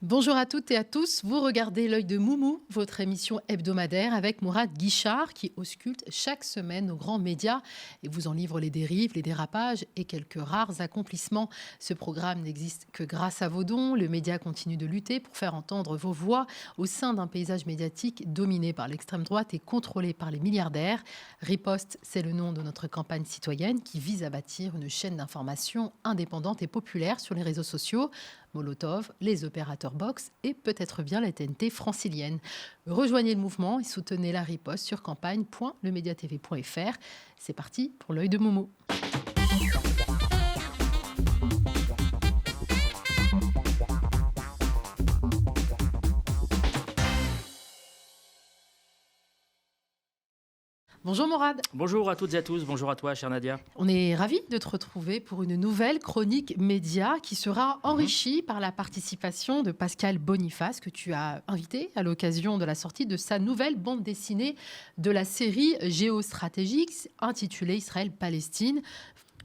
Bonjour à toutes et à tous, vous regardez L'œil de Moumou, votre émission hebdomadaire avec Mourad Guichard qui ausculte chaque semaine nos grands médias et vous en livre les dérives, les dérapages et quelques rares accomplissements. Ce programme n'existe que grâce à vos dons. Le média continue de lutter pour faire entendre vos voix au sein d'un paysage médiatique dominé par l'extrême droite et contrôlé par les milliardaires. Riposte, c'est le nom de notre campagne citoyenne qui vise à bâtir une chaîne d'information indépendante et populaire sur les réseaux sociaux. Molotov, les opérateurs Box et peut-être bien la TNT francilienne. Rejoignez le mouvement et soutenez la riposte sur campagne.lemediatv.fr. C'est parti pour l'œil de Momo. Bonjour Mourad. Bonjour à toutes et à tous, bonjour à toi chère Nadia. On est ravis de te retrouver pour une nouvelle chronique média qui sera enrichie par la participation de Pascal Boniface que tu as invité à l'occasion de la sortie de sa nouvelle bande dessinée de la série géostratégique intitulée Israël-Palestine.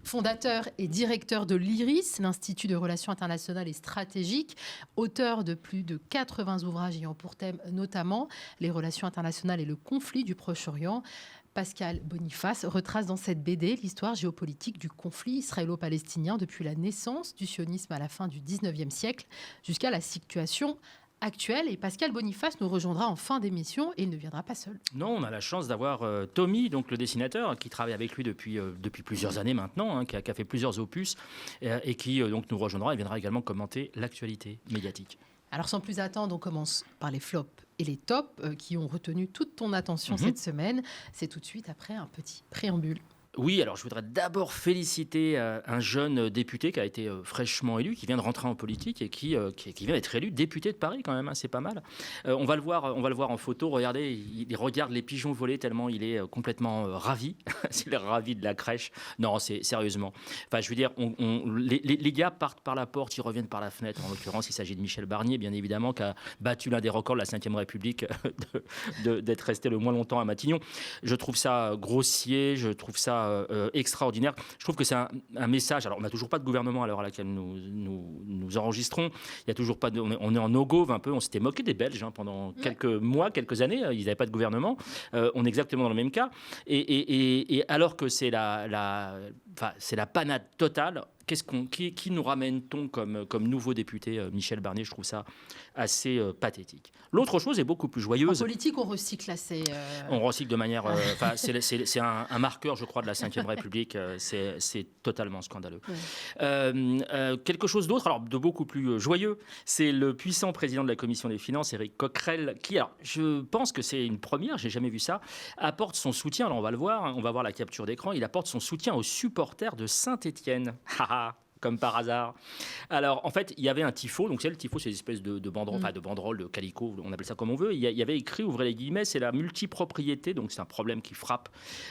Fondateur et directeur de l'IRIS, l'Institut de Relations internationales et stratégiques, auteur de plus de 80 ouvrages ayant pour thème notamment les relations internationales et le conflit du Proche-Orient. Pascal Boniface retrace dans cette BD l'histoire géopolitique du conflit israélo-palestinien depuis la naissance du sionisme à la fin du 19e siècle jusqu'à la situation actuelle. Et Pascal Boniface nous rejoindra en fin d'émission et il ne viendra pas seul. Non, on a la chance d'avoir Tommy, donc le dessinateur, qui travaille avec lui depuis plusieurs années maintenant, qui a fait plusieurs opus et qui donc nous rejoindra et viendra également commenter l'actualité médiatique. Alors sans plus attendre, on commence par les flops et les tops qui ont retenu toute ton attention cette semaine. C'est tout de suite après un petit préambule. Oui, alors je voudrais d'abord féliciter un jeune député qui a été fraîchement élu, qui vient de rentrer en politique et qui vient d'être élu député de Paris quand même, c'est pas mal. On va le voir en photo, regardez, il regarde les pigeons voler tellement il est complètement ravi. Il est ravi de la crèche. Non, c'est sérieusement. Enfin, je veux dire, les gars partent par la porte, ils reviennent par la fenêtre. En l'occurrence, il s'agit de Michel Barnier, bien évidemment, qui a battu l'un des records de la Ve République d'être resté le moins longtemps à Matignon. Je trouve ça grossier, je trouve ça extraordinaire. Je trouve que c'est un message. Alors, on n'a toujours pas de gouvernement à l'heure à laquelle nous enregistrons. Il y a toujours pas on est en no-go un peu. On s'était moqué des Belges pendant quelques mois, quelques années. Ils n'avaient pas de gouvernement. On est exactement dans le même cas. Et alors que c'est c'est la panade totale. Qui nous ramène-t-on comme nouveau député Michel Barnier? Je trouve ça assez pathétique. L'autre chose est beaucoup plus joyeuse. En politique, on recycle assez. On recycle de manière. C'est un marqueur, je crois, de la Ve République. C'est totalement scandaleux. Quelque chose d'autre, alors de beaucoup plus joyeux, c'est le puissant président de la Commission des Finances, Éric Coquerel, qui, alors, je pense que c'est une première, j'ai jamais vu ça, apporte son soutien. Alors on va le voir, on va voir la capture d'écran. Il apporte son soutien aux supporters de Saint-Étienne. Comme par hasard. Alors, en fait, il y avait un tifo. Donc, le tifo, c'est une espèce de banderole, de banderole, de calicot, on appelle ça comme on veut. Il y avait écrit, ouvrez les guillemets, c'est la multipropriété. Donc, c'est un problème qui frappe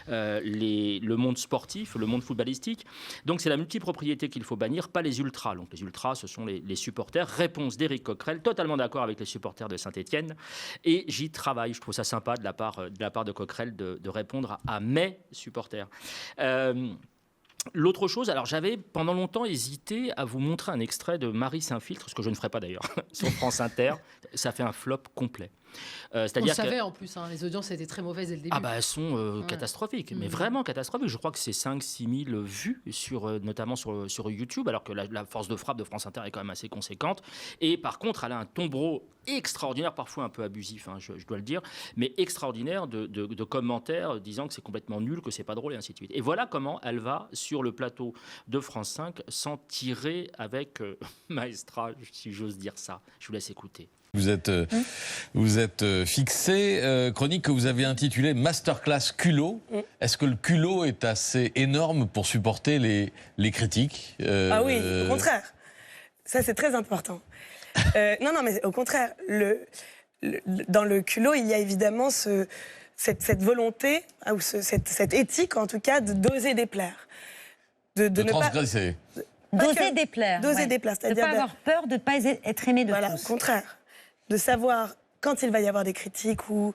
le monde sportif, le monde footballistique. Donc, c'est la multipropriété qu'il faut bannir, pas les ultras. Donc, les ultras, ce sont les supporters. Réponse d'Éric Coquerel, totalement d'accord avec les supporters de Saint-Étienne. Et j'y travaille. Je trouve ça sympa de la part de Coquerel de répondre à mes supporters. L'autre chose, alors j'avais pendant longtemps hésité à vous montrer un extrait de Marie s'infiltre, ce que je ne ferai pas d'ailleurs, sur France Inter. Ça fait un flop complet. On le savait en plus, les audiences étaient très mauvaises dès le début. Elles sont catastrophiques, mais vraiment catastrophiques. Je crois que c'est 5-6 000 vues, notamment sur YouTube, alors que la force de frappe de France Inter est quand même assez conséquente. Et par contre, elle a un tombereau extraordinaire, parfois un peu abusif, je dois le dire, mais extraordinaire de commentaires disant que c'est complètement nul, que c'est pas drôle et ainsi de suite. Et voilà comment elle va sur le plateau de France 5 s'en tirer avec Maestra, si j'ose dire ça. Je vous laisse écouter. Vous êtes fixé, chronique que vous avez intitulée Masterclass culot. Est-ce que le culot est assez énorme pour supporter les critiques Ah oui, au contraire. Ça, c'est très important. Non, mais au contraire, dans le culot, il y a évidemment cette volonté, ou cette éthique, en tout cas, d'oser déplaire. De transgresser. D'oser déplaire. D'oser déplaire, c'est-à-dire de ne pas avoir peur de ne pas être aimé de tous. Voilà, au contraire. De savoir quand il va y avoir des critiques ou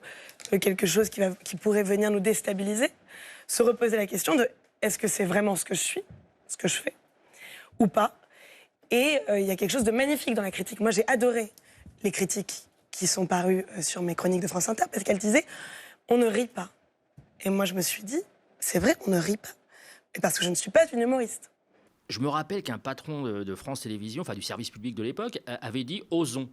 quelque chose qui pourrait venir nous déstabiliser, se reposer la question de est-ce que c'est vraiment ce que je suis, ce que je fais, ou pas. Et il y a quelque chose de magnifique dans la critique. Moi, j'ai adoré les critiques qui sont parues sur mes chroniques de France Inter, parce qu'elle disait « on ne rit pas ». Et moi, je me suis dit « c'est vrai, on ne rit pas ». Et parce que je ne suis pas une humoriste. Je me rappelle qu'un patron de France Télévisions, enfin du service public de l'époque, avait dit « osons ».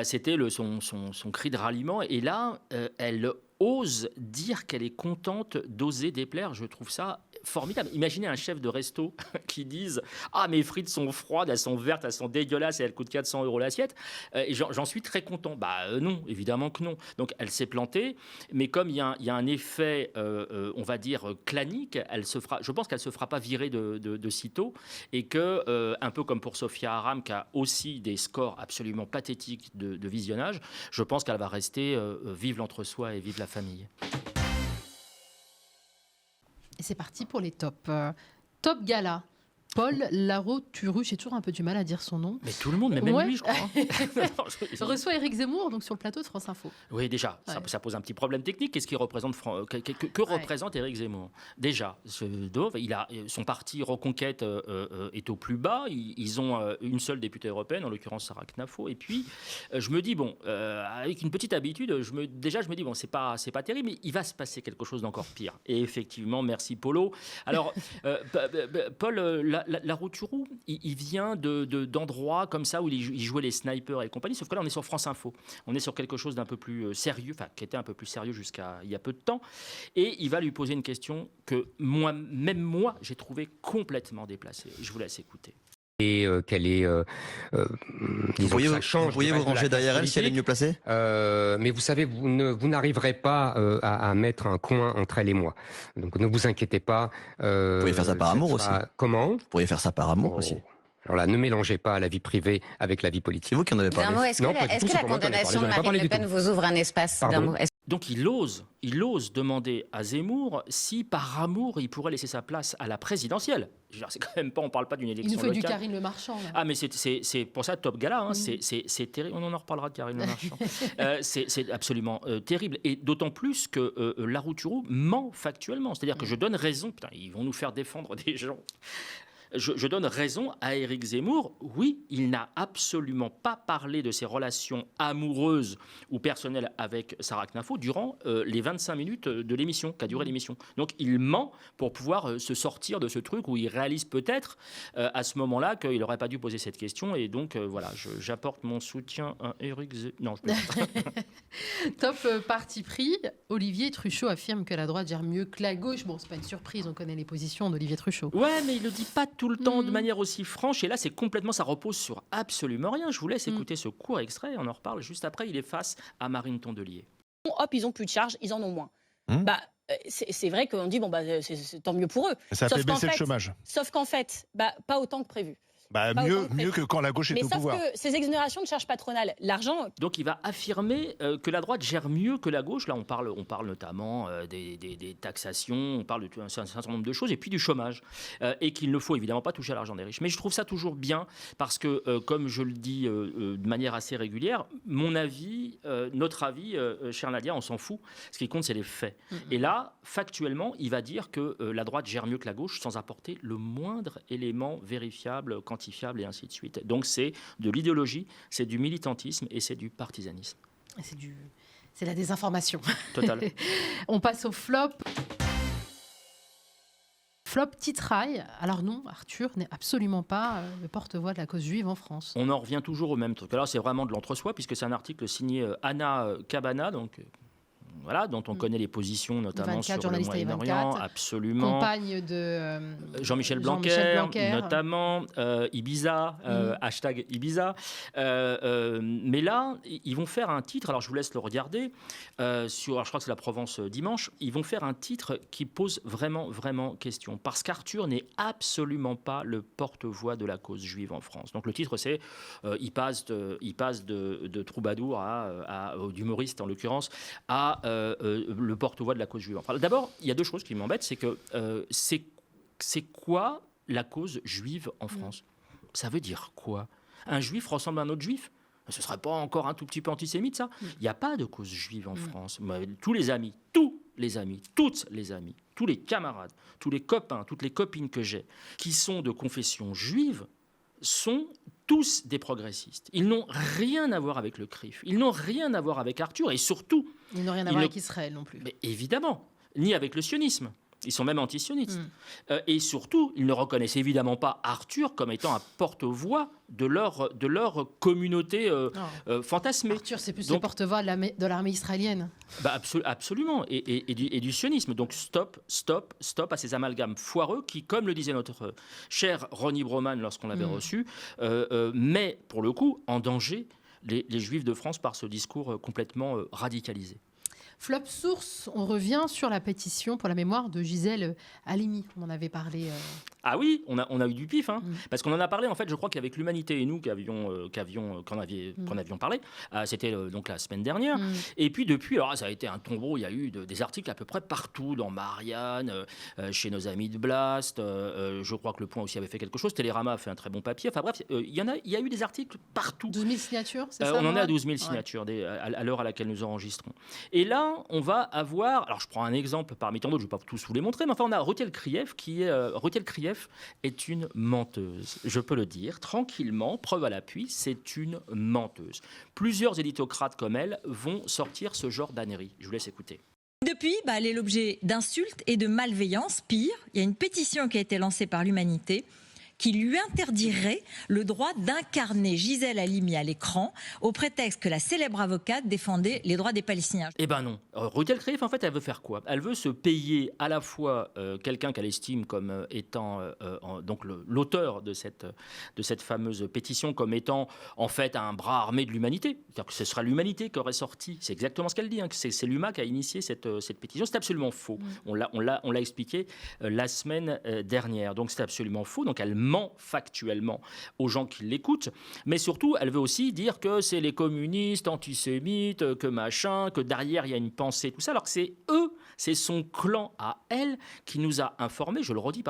C'était son cri de ralliement. Et là, elle ose dire qu'elle est contente d'oser déplaire. Je trouve ça formidable. Imaginez un chef de resto qui dise « ah, mes frites sont froides, elles sont vertes, elles sont dégueulasses et elles coûtent 400 € l'assiette ». Et j'en suis très content. Non, évidemment que non. Donc elle s'est plantée, mais comme il y a un effet, on va dire, clanique, je pense qu'elle ne se fera pas virer de sitôt, et que, un peu comme pour Sophia Aram, qui a aussi des scores absolument pathétiques de visionnage, je pense qu'elle va rester vive l'entre-soi et vive la famille. Et c'est parti pour les tops. Top Gala. Paul Larot-Turu, j'ai toujours un peu du mal à dire son nom. Mais tout le monde, mais même lui, je crois. Reçoit Éric Zemmour donc sur le plateau de France Info. Oui, déjà, ça pose un petit problème technique. Qu'est-ce qu'il représente que représente Éric Zemmour? Déjà, son parti Reconquête est au plus bas. Ils ont une seule députée européenne, en l'occurrence Sarah Knafo. Et puis, je me dis, avec une petite habitude, je me dis, c'est pas terrible, mais il va se passer quelque chose d'encore pire. Et effectivement, merci Polo. Alors, Paul Larot-Turu, il vient d'endroits comme ça où il jouait les snipers et compagnie, sauf que là on est sur France Info, on est sur quelque chose d'un peu plus sérieux, enfin qui était un peu plus sérieux jusqu'à il y a peu de temps, et il va lui poser une question que moi j'ai trouvé complètement déplacée. Je vous laisse écouter. Et qu'elle est, vous pourriez vous ranger derrière elle si elle est mieux placée. Mais vous savez, vous n'arriverez pas à mettre un coin entre elle et moi. Donc ne vous inquiétez pas. Vous pourriez faire ça par amour aussi. Comment? Vous pourriez faire ça par amour aussi. Alors là, ne mélangez pas la vie privée avec la vie politique. C'est vous qui en avez parlé. Est-ce que la condamnation de Marine Le Pen vous ouvre un espace d'un mot? Donc il ose demander à Zemmour si par amour il pourrait laisser sa place à la présidentielle. C'est quand même pas, on parle pas d'une élection locale. Il nous fait du Karine Le Marchand. Là. Ah mais c'est pour ça Top Gala, c'est terrible. On en reparlera de Karine Le Marchand. C'est absolument terrible, et d'autant plus que Larot-Turu ment factuellement. C'est-à-dire que je donne raison. Putain, ils vont nous faire défendre des gens. Je donne raison à Éric Zemmour. Oui, il n'a absolument pas parlé de ses relations amoureuses ou personnelles avec Sarah Knafo durant les 25 minutes de l'émission, qu'a duré l'émission. Donc il ment pour pouvoir se sortir de ce truc où il réalise peut-être à ce moment-là qu'il n'aurait pas dû poser cette question. Et donc voilà, j'apporte mon soutien à Éric Zemmour. Non, je peux Top parti pris. Olivier Truchot affirme que la droite gère mieux que la gauche. Bon, c'est pas une surprise, on connaît les positions d'Olivier Truchot. Ouais, mais il le dit pas tout le temps de manière aussi franche, et là c'est complètement, ça repose sur absolument rien. Je vous laisse écouter ce court extrait, on en reparle juste après. Il est face à Marine Tondelier. Hop, ils ont plus de charges, ils en ont moins. C'est vrai qu'on dit c'est tant mieux pour eux. Ça fait baisser le chômage. Sauf qu'en fait, pas autant que prévu. Mieux que quand la gauche est au pouvoir. Mais sauf que ces exonérations de charges patronales, l'argent... Donc il va affirmer que la droite gère mieux que la gauche. Là, on parle notamment des taxations, on parle d'un certain nombre de choses, et puis du chômage. Et qu'il ne faut évidemment pas toucher à l'argent des riches. Mais je trouve ça toujours bien, parce que, comme je le dis de manière assez régulière, mon avis, notre avis, chère Nadia, on s'en fout. Ce qui compte, c'est les faits. Et là, factuellement, il va dire que la droite gère mieux que la gauche sans apporter le moindre élément vérifiable, quantifiable, et ainsi de suite. Donc c'est de l'idéologie, c'est du militantisme et c'est du partisanisme. C'est la désinformation. Total. On passe au flop. Flop titraille. Alors non, Arthur n'est absolument pas le porte-voix de la cause juive en France. On en revient toujours au même truc. Alors c'est vraiment de l'entre-soi, puisque c'est un article signé Anna Cabana, donc... Voilà, dont on connaît les positions, notamment 24, sur le Moyen-Orient, absolument. Compagne de Jean-Michel Blanquer, notamment, Ibiza, hashtag Ibiza. Mais là, ils vont faire un titre, alors je vous laisse le regarder, alors je crois que c'est la Provence dimanche, ils vont faire un titre qui pose vraiment, vraiment question. Parce qu'Arthur n'est absolument pas le porte-voix de la cause juive en France. Donc le titre, c'est, il passe de troubadour d'humoriste en l'occurrence, à le porte-voix de la cause juive. Enfin, d'abord, il y a deux choses qui m'embêtent, c'est que c'est quoi la cause juive en France? Ça veut dire quoi? Un juif ressemble à un autre juif? Ce ne serait pas encore un tout petit peu antisémite, ça? Il n'y a pas de cause juive en France. Tous les amis, toutes les amies, tous les camarades, tous les copains, toutes les copines que j'ai, qui sont de confession juive, sont tous des progressistes. Ils n'ont rien à voir avec le CRIF. Ils n'ont rien à voir avec Arthur et surtout... Ils n'ont rien à voir avec Israël non plus. Mais évidemment, ni avec le sionisme. Ils sont même anti-sionistes. Et surtout, ils ne reconnaissent évidemment pas Arthur comme étant un porte-voix de leur communauté fantasmée. Arthur, c'est plus le porte-voix de l'armée israélienne. Absolument, et du sionisme. Donc stop à ces amalgames foireux qui, comme le disait notre cher Ronnie Broman lorsqu'on l'avait reçu, met pour le coup en danger les Juifs de France par ce discours complètement radicalisé. Flop Source, on revient sur la pétition pour la mémoire de Gisèle Halimi. On en avait parlé. Ah oui, on a eu du pif, parce qu'on en a parlé, en fait, je crois qu'avec l'Humanité et nous qu'en avions parlé, c'était donc la semaine dernière. Et puis depuis, alors ça a été un tombeau, il y a eu des articles à peu près partout, dans Marianne, chez nos amis de Blast, je crois que Le Point aussi avait fait quelque chose, Télérama a fait un très bon papier, enfin bref, il y a eu des articles partout. 12 000 signatures, c'est ça? On en est à 12 000 signatures à l'heure à laquelle nous enregistrons. Et là, on va avoir, alors je prends un exemple parmi tant d'autres, je ne vais pas tous vous les montrer, mais enfin on a Ruthiel Krief Ruthiel Krief est une menteuse, je peux le dire, tranquillement, preuve à l'appui, c'est une menteuse. Plusieurs éditocrates comme elle vont sortir ce genre d'ânerie. Je vous laisse écouter. Depuis, elle est l'objet d'insultes et de malveillance. Pire, il y a une pétition qui a été lancée par l'Humanité qui lui interdirait le droit d'incarner Gisèle Halimi à l'écran au prétexte que la célèbre avocate défendait les droits des Palestiniens. Eh ben non. Ruthiel Krief, en fait, elle veut faire quoi? Elle veut se payer à la fois quelqu'un qu'elle estime comme étant donc l'auteur de cette fameuse pétition comme étant en fait un bras armé de l'humanité. C'est-à-dire que ce sera l'humanité qui aurait sorti. C'est exactement ce qu'elle dit. Que c'est l'UMA qui a initié cette pétition. C'est absolument faux. On l'a expliqué la semaine dernière. Donc c'est absolument faux. Donc elle ment factuellement aux gens qui l'écoutent, mais surtout, elle veut aussi dire que c'est les communistes antisémites, que machin, que derrière il y a une pensée, tout ça, alors que c'est eux, c'est son clan à elle qui nous a informé, je le redis,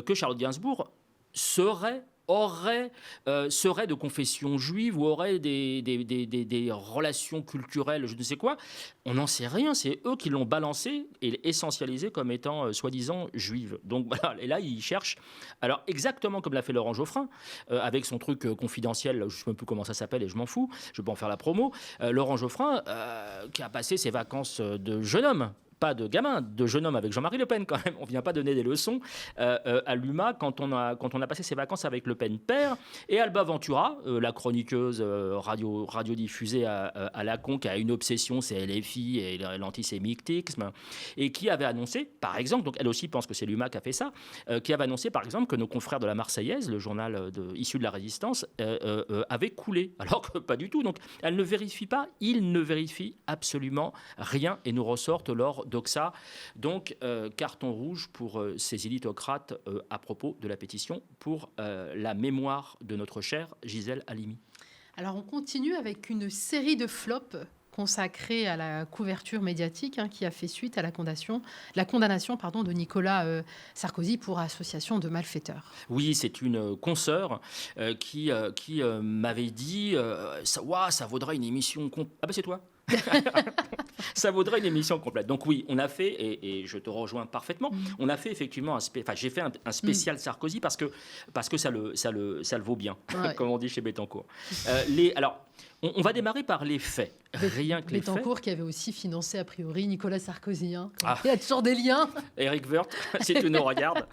que Charlotte Gainsbourg serait de confession juive ou aurait des relations culturelles, je ne sais quoi. On n'en sait rien. C'est eux qui l'ont balancé et essentialisé comme étant soi-disant juive. Donc voilà. Et là, ils cherchent. Alors, exactement comme l'a fait Laurent Geoffrin, avec son truc confidentiel, je ne sais même plus comment ça s'appelle et je m'en fous. Je ne vais pas en faire la promo. Laurent Geoffrin, qui a passé ses vacances de jeune homme. Pas de gamin, de jeune homme avec Jean-Marie Le Pen quand même. On ne vient pas donner des leçons à l'UMA quand on a passé ses vacances avec Le Pen père. Et Alba Ventura, la chroniqueuse radiodiffusée à la con, qui a une obsession, c'est LFI et l'antisémitisme, et qui avait annoncé, par exemple, donc elle aussi pense que c'est l'UMA qui a fait ça, qui avait annoncé par exemple que nos confrères de la Marseillaise, le journal issu de la Résistance, avaient coulé. Alors que pas du tout. Donc elle ne vérifie pas, il ne vérifie absolument rien et nous ressortent lors Doxa. Donc, carton rouge pour ces élitocrates à propos de la pétition pour la mémoire de notre chère Gisèle Halimi. Alors, on continue avec une série de flops consacrée à la couverture médiatique qui a fait suite à la condamnation de Nicolas Sarkozy pour association de malfaiteurs. Oui, c'est une consoeur qui m'avait dit ça vaudrait une émission... Ah ben c'est toi. Ça vaudrait une émission complète. Donc oui, on a fait, et je te rejoins parfaitement, on a fait effectivement j'ai fait un spécial Sarkozy parce que ça le vaut bien, comme on dit chez Bettencourt. Alors, on va démarrer par les faits. Rien que les faits. Bettencourt qui avait aussi financé a priori Nicolas Sarkozy. Il y a toujours des liens. Eric Woerth, si tu nous regardes.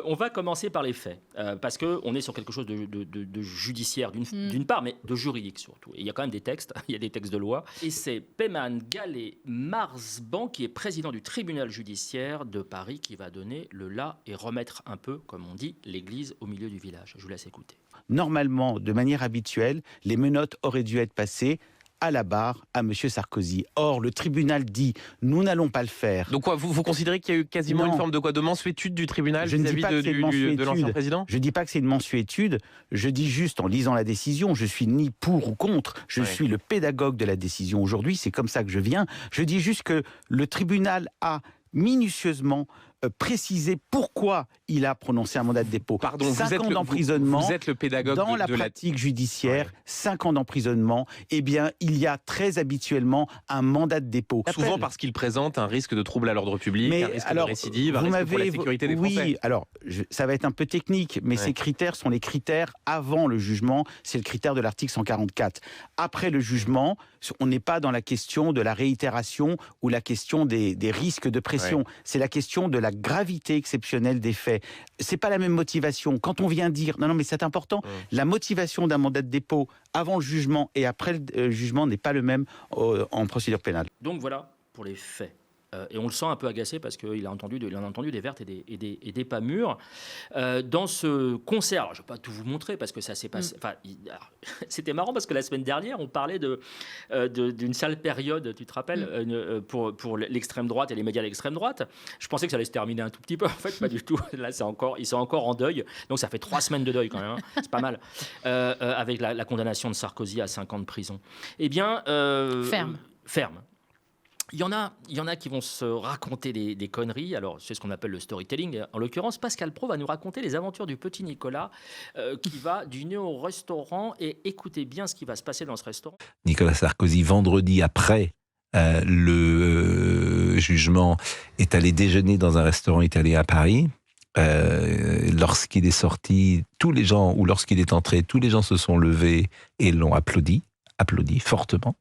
On va commencer par les faits, parce qu'on est sur quelque chose de judiciaire d'une part, mais de juridique surtout. Et il y a quand même des textes, il y a des textes de loi. Et c'est Peyman Gallet Marzban, qui est président du tribunal judiciaire de Paris, qui va donner le là et remettre un peu, comme on dit, l'église au milieu du village. Je vous laisse écouter. Normalement, de manière habituelle, les menottes auraient dû être passées à la barre à M. Sarkozy. Or, le tribunal dit « nous n'allons pas le faire ». Donc quoi, vous considérez qu'il y a eu quasiment une forme de mansuétude du tribunal vis-à-vis de l'ancien président? Je ne dis pas que c'est une mansuétude, je dis juste en lisant la décision, je suis ni pour ou contre, je suis le pédagogue de la décision aujourd'hui, c'est comme ça que je viens. Je dis juste que le tribunal a minutieusement préciser pourquoi il a prononcé un mandat de dépôt. Pardon, 5 ans d'emprisonnement. Vous êtes le pédagogue dans la de pratique judiciaire, 5 ans d'emprisonnement. Eh bien, il y a très habituellement un mandat de dépôt. Souvent parce qu'il présente un risque de trouble à l'ordre public, un risque de récidive, un risque pour la sécurité des Français. Oui, alors ça va être un peu technique, mais ces critères sont les critères avant le jugement. C'est le critère de l'article 144. Après le jugement, on n'est pas dans la question de la réitération ou la question des risques de pression. C'est la question de la gravité exceptionnelle des faits. C'est pas la même motivation. Quand on vient dire, non mais c'est important, la motivation d'un mandat de dépôt avant le jugement et après le jugement n'est pas le même en procédure pénale. Donc voilà pour les faits. Et on le sent un peu agacé parce qu'il a entendu des vertes et des pas mûres. Dans ce concert, alors je ne vais pas tout vous montrer parce que ça s'est passé. C'était marrant parce que la semaine dernière, on parlait d'une sale période, tu te rappelles, pour l'extrême droite et les médias de l'extrême droite. Je pensais que ça allait se terminer un tout petit peu. En fait, pas du tout. Là, ils sont encore en deuil. Donc ça fait 3 semaines de deuil quand même. Hein. C'est pas mal. Avec la condamnation de Sarkozy à 5 ans de prison. Eh bien. Ferme. Il y en a qui vont se raconter des conneries. Alors, c'est ce qu'on appelle le storytelling. En l'occurrence, Pascal Praud va nous raconter les aventures du petit Nicolas qui va dîner au restaurant. Et écoutez bien ce qui va se passer dans ce restaurant. Nicolas Sarkozy, vendredi après le jugement, est allé déjeuner dans un restaurant italien à Paris. Lorsqu'il est sorti, lorsqu'il est entré, tous les gens se sont levés et l'ont applaudi fortement.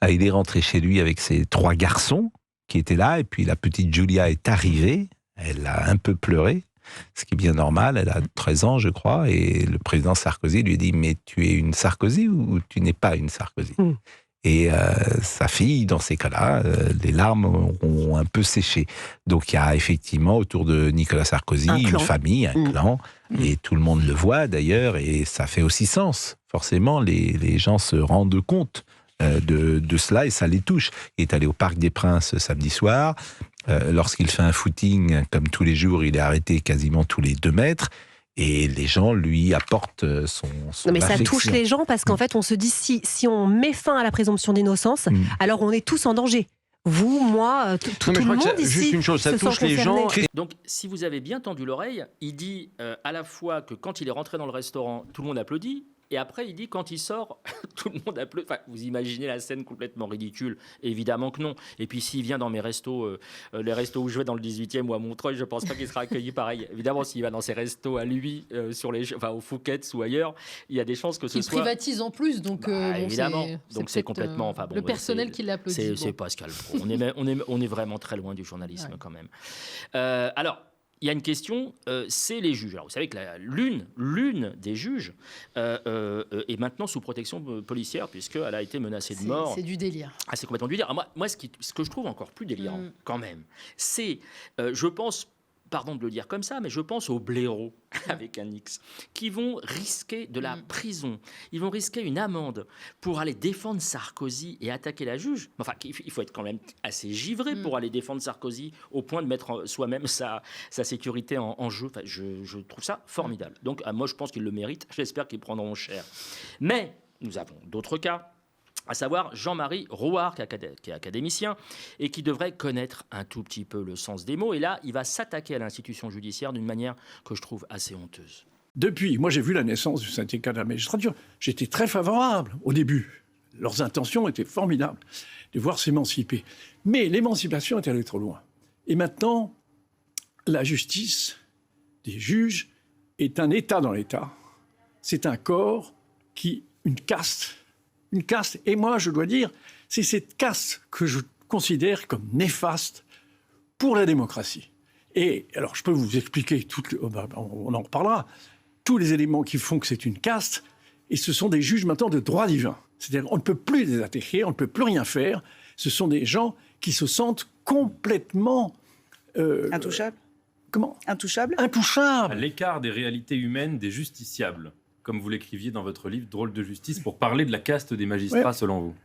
Il est rentré chez lui avec ses 3 garçons qui étaient là, et puis la petite Julia est arrivée, elle a un peu pleuré, ce qui est bien normal, elle a 13 ans je crois, et le président Sarkozy lui a dit « Mais tu es une Sarkozy ou tu n'es pas une Sarkozy ?» Et sa fille, dans ces cas-là, les larmes ont un peu séché. Donc il y a effectivement autour de Nicolas Sarkozy une famille, un clan, et tout le monde le voit d'ailleurs, et ça fait aussi sens. Forcément, les gens se rendent compte de cela et ça les touche. Il est allé au Parc des Princes samedi soir. Lorsqu'il fait un footing, comme tous les jours, il est arrêté quasiment tous les 2 mètres. Et les gens lui apportent son non mais affection. Ça touche les gens parce qu'en fait on se dit si on met fin à la présomption d'innocence, alors on est tous en danger. Vous, moi, tout le monde ici. Juste une chose, ça touche les gens. Donc, si vous avez bien tendu l'oreille, il dit à la fois que quand il est rentré dans le restaurant, tout le monde applaudit. Et après, il dit quand il sort, tout le monde applaudit. Enfin, vous imaginez la scène complètement ridicule? Évidemment que non. Et puis, s'il vient dans mes restos, les restos où je vais dans le 18e ou à Montreuil, je ne pense pas qu'il sera accueilli pareil. Évidemment, s'il va dans ses restos à lui, au Fouquet's ou ailleurs, il y a des chances que ce soit... Il privatise en plus, donc évidemment. Donc c'est complètement... le personnel qui l'applaudit. C'est Pascal Praud. On est vraiment très loin du journalisme quand même. Alors... Il y a une question, c'est les juges. Alors, vous savez que l'une des juges est maintenant sous protection policière puisqu'elle a été menacée de mort. C'est du délire. Ah, c'est complètement du délire. Alors, moi, ce que je trouve encore plus délirant, quand même, c'est, je pense, pardon de le dire comme ça, mais je pense aux blaireaux, avec un X, qui vont risquer de la prison. Ils vont risquer une amende pour aller défendre Sarkozy et attaquer la juge. Enfin, il faut être quand même assez givré pour aller défendre Sarkozy au point de mettre soi-même sa sécurité en jeu. Enfin, je trouve ça formidable. Donc, moi, je pense qu'ils le méritent. J'espère qu'ils prendront cher. Mais nous avons d'autres cas, à savoir Jean-Marie Rouard, qui est académicien et qui devrait connaître un tout petit peu le sens des mots. Et là, il va s'attaquer à l'institution judiciaire d'une manière que je trouve assez honteuse. Moi j'ai vu la naissance du syndicat de la magistrature. J'étais très favorable au début. Leurs intentions étaient formidables, de voir s'émanciper. Mais l'émancipation est allée trop loin. Et maintenant, la justice des juges est un État dans l'État. C'est un corps une caste. Et moi, je dois dire, c'est cette caste que je considère comme néfaste pour la démocratie. Et alors, je peux vous expliquer, on en reparlera, tous les éléments qui font que c'est une caste, et ce sont des juges maintenant de droit divin. C'est-à-dire qu'on ne peut plus les attaquer, on ne peut plus rien faire. Ce sont des gens qui se sentent complètement... Intouchables. Comment ? Intouchables. Intouchables. À l'écart des réalités humaines des justiciables, comme vous l'écriviez dans votre livre « Drôle de justice », pour parler de la caste des magistrats, selon vous.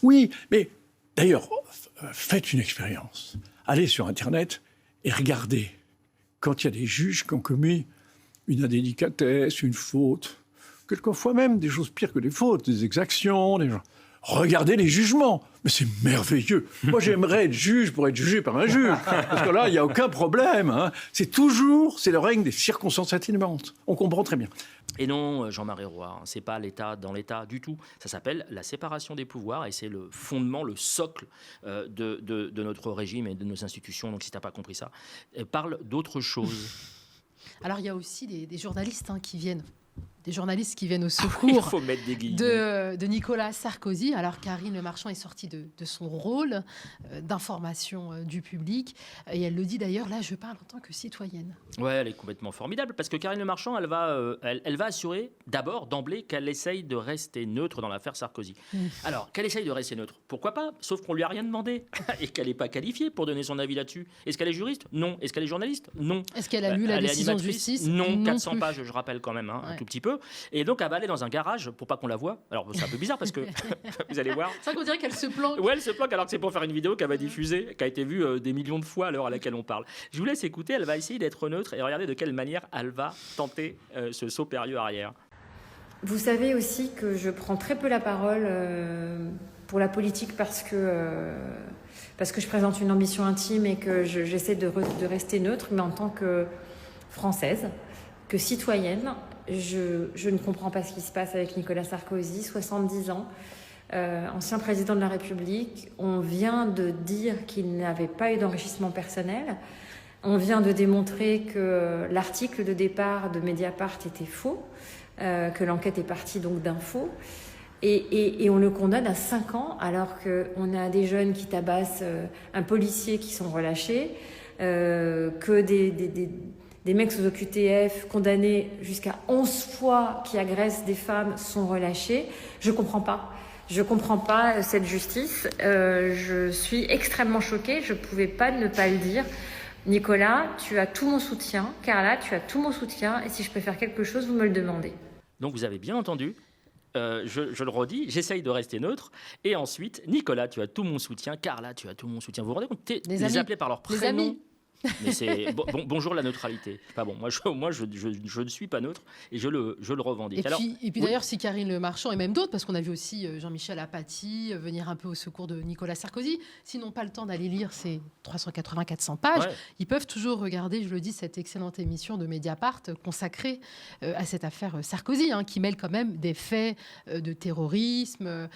Oui, mais d'ailleurs, faites une expérience. Allez sur Internet et regardez. Quand il y a des juges qui ont commis une indélicatesse, une faute, quelquefois même des choses pires que des fautes, des exactions, Regardez les jugements. Mais c'est merveilleux. Moi, j'aimerais être juge pour être jugé par un juge. Parce que là, il n'y a aucun problème. Hein. C'est le règne des circonstances atténuantes. On comprend très bien. Et non, Jean-Marie Roy, c'est pas l'État dans l'État du tout. Ça s'appelle la séparation des pouvoirs et c'est le fondement, le socle de notre régime et de nos institutions. Donc si tu n'as pas compris ça, parle d'autre chose. Alors il y a aussi des journalistes qui viennent. Des journalistes qui viennent au secours de Nicolas Sarkozy. Alors Karine Le Marchand est sortie de son rôle d'information du public. Et elle le dit d'ailleurs, là je parle en tant que citoyenne. Ouais, elle est complètement formidable parce que Karine Le Marchand, elle va assurer d'abord, d'emblée, qu'elle essaye de rester neutre dans l'affaire Sarkozy. Alors, qu'elle essaye de rester neutre, pourquoi pas? Sauf qu'on lui a rien demandé et qu'elle n'est pas qualifiée pour donner son avis là-dessus. Est-ce qu'elle est juriste? Non. Est-ce qu'elle est journaliste? Non. Est-ce qu'elle a lu la décision de justice? Non, 400 pages, je rappelle quand même, un tout petit peu. Et donc, elle va aller dans un garage pour pas qu'on la voie. Alors, c'est un peu bizarre parce que vous allez voir. C'est vrai qu'on dirait qu'elle se planque. Ouais, elle se planque alors que c'est pour faire une vidéo qu'elle va diffuser, qui a été vue des millions de fois à l'heure à laquelle on parle. Je vous laisse écouter. Elle va essayer d'être neutre et regarder de quelle manière elle va tenter ce saut périlleux arrière. Vous savez aussi que je prends très peu la parole pour la politique parce que je présente une ambition intime et que j'essaie de rester neutre, mais en tant que Française, que citoyenne, je ne comprends pas ce qui se passe avec Nicolas Sarkozy, 70 ans, ancien président de la République. On vient de dire qu'il n'avait pas eu d'enrichissement personnel. On vient de démontrer que l'article de départ de Mediapart était faux, que l'enquête est partie donc d'un faux. Et on le condamne à 5 ans alors qu'on a des jeunes qui tabassent un policier qui sont relâchés, que des mecs sous OQTF condamnés jusqu'à 11 fois qui agressent des femmes sont relâchés. Je comprends pas. Je comprends pas cette justice. Je suis extrêmement choquée. Je pouvais pas ne pas le dire. Nicolas, tu as tout mon soutien. Carla, tu as tout mon soutien. Et si je peux faire quelque chose, vous me le demandez. Donc vous avez bien entendu. Je le redis, j'essaye de rester neutre. Et ensuite, Nicolas, tu as tout mon soutien. Carla, tu as tout mon soutien. Vous vous rendez compte, les appeler par leur prénom. Mais c'est bonjour la neutralité. Pas bon. Moi, je ne suis pas neutre et je le revendique. Et puis d'ailleurs, si Karine Le Marchand et même d'autres, parce qu'on a vu aussi Jean-Michel Apathy venir un peu au secours de Nicolas Sarkozy, s'ils n'ont pas le temps d'aller lire ces 380-400 pages, ils peuvent toujours regarder, je le dis, cette excellente émission de Mediapart consacrée à cette affaire Sarkozy, qui mêle quand même des faits de terrorisme.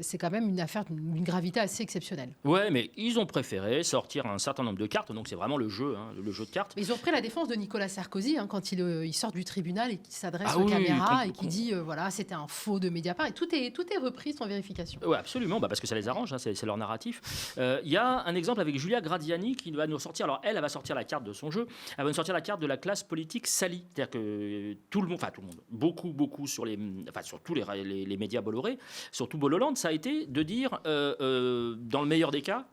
C'est quand même une affaire d'une gravité assez exceptionnelle. Ouais, mais ils ont préféré sortir un certain nombre de cartes, donc c'est vraiment le jeu de cartes. Mais ils ont pris la défense de Nicolas Sarkozy quand il sort du tribunal et qu'il s'adresse aux caméras et qu'il dit voilà, c'était un faux de Mediapart et tout est repris sans vérification. Oui, absolument, parce que ça les arrange, c'est leur narratif. Il y a un exemple avec Julia Gradiani qui va nous sortir. Alors elle va sortir la carte de son jeu. Elle va nous sortir la carte de la classe politique salie, c'est-à-dire que tout le monde, beaucoup sur tous les médias Bolloré, surtout Bolloland, ça a été de dire dans le meilleur des cas,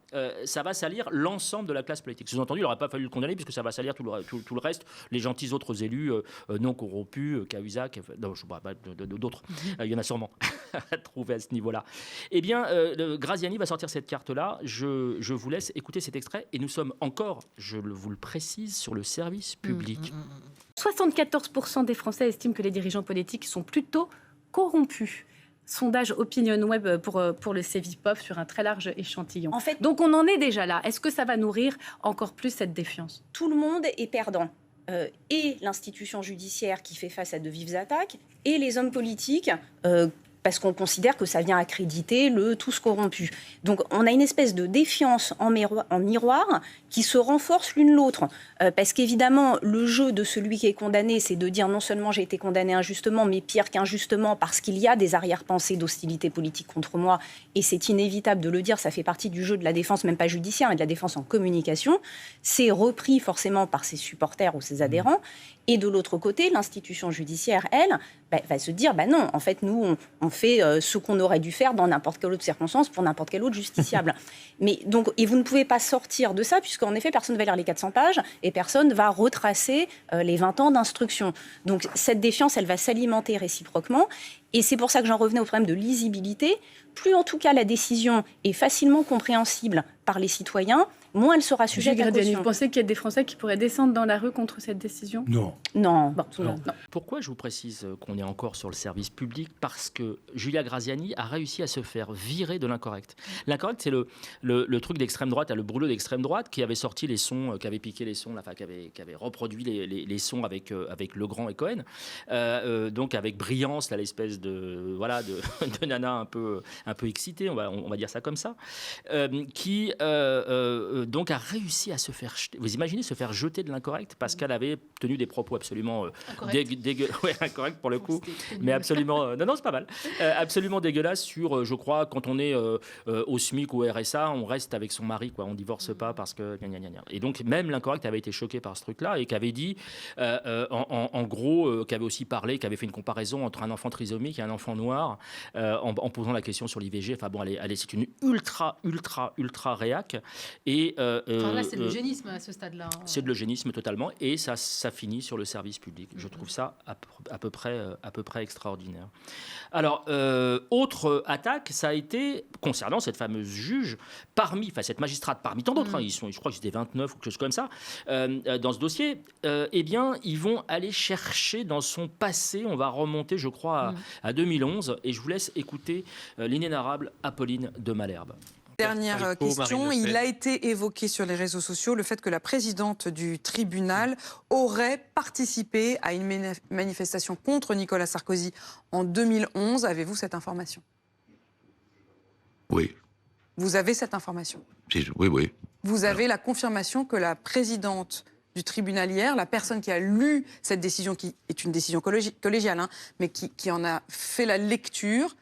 ça va salir l'ensemble de la classe politique. Sous-entendu, il n'aurait pas fallu le condamner puisque ça va salir tout le reste, les gentils autres élus non corrompus, Cahuzac, d'autres. Il y en a sûrement à trouver à ce niveau-là. Eh bien, Graziani va sortir cette carte-là. Je vous laisse écouter cet extrait et nous sommes encore, je vous le précise, sur le service public. 74% des Français estiment que les dirigeants politiques sont plutôt corrompus. Sondage OpinionWeb pour le Cevipof sur un très large échantillon. En fait, donc on en est déjà là. Est-ce que ça va nourrir encore plus cette défiance? Tout le monde est perdant. Et l'institution judiciaire qui fait face à de vives attaques, et les hommes politiques, parce qu'on considère que ça vient accréditer le tous corrompu. Donc on a une espèce de défiance en miroir qui se renforce l'une l'autre. Parce qu'évidemment, le jeu de celui qui est condamné, c'est de dire non seulement j'ai été condamné injustement, mais pire qu'injustement, parce qu'il y a des arrière-pensées d'hostilité politique contre moi, et c'est inévitable de le dire, ça fait partie du jeu de la défense, même pas judiciaire, mais de la défense en communication. C'est repris forcément par ses supporters ou ses adhérents. Et de l'autre côté, l'institution judiciaire, elle, va se dire, non, en fait, nous, on fait ce qu'on aurait dû faire dans n'importe quelle autre circonstance pour n'importe quel autre justiciable. Mais donc, et vous ne pouvez pas sortir de ça, puisqu'en effet, personne ne va lire les 400 pages et personne ne va retracer les 20 ans d'instruction. Donc, cette défiance, elle va s'alimenter réciproquement. Et c'est pour ça que j'en revenais au problème de lisibilité. Plus, en tout cas, la décision est facilement compréhensible par les citoyens, moins elle sera sujette à caution. Vous pensez qu'il y a des Français qui pourraient descendre dans la rue contre cette décision ? Non. Non. Non. Pourquoi je vous précise qu'on est encore sur le service public ? Parce que Julia Graziani a réussi à se faire virer de l'incorrect. L'incorrect, c'est le truc d'extrême droite, le brûlot d'extrême droite qui avait sorti les sons, qui avait piqué les sons, qui avait reproduit les sons avec Legrand et Cohen. Donc avec brillance, là, l'espèce de nana un peu excitée, on va dire ça comme ça, qui donc a réussi à se faire jeter. Vous imaginez se faire jeter de l'incorrect parce qu'elle avait tenu des propos absolument incorrects pour le coup, mais absolument non c'est pas mal, absolument dégueulasse sur, je crois, quand on est au SMIC ou au RSA, on reste avec son mari, quoi, on divorce pas parce que et donc même l'incorrect avait été choqué par ce truc-là et qu'avait dit en gros, qu'avait aussi parlé, qu'avait fait une comparaison entre un enfant trisomique et un enfant noir en posant la question sur l'IVG. Enfin bon, allez, c'est une ultra réac. Et là, c'est de l'eugénisme à ce stade-là. C'est de l'eugénisme totalement, et ça finit sur le service public. Je trouve ça à peu près extraordinaire. Alors, autre attaque, ça a été concernant cette fameuse juge, cette magistrate parmi tant d'autres, je crois que c'était 29 ou quelque chose comme ça, dans ce dossier, eh bien, ils vont aller chercher dans son passé, on va remonter, je crois, à 2011, et je vous laisse écouter l'inénarrable Apolline de Malherbe. Dernière question, il a été évoqué sur les réseaux sociaux le fait que la présidente du tribunal aurait participé à une manifestation contre Nicolas Sarkozy en 2011. Avez-vous cette information ? Oui. Vous avez cette information ? Oui. Vous avez la confirmation que la présidente du tribunal hier, la personne qui a lu cette décision, qui est une décision collégiale, mais qui en a fait la lecture,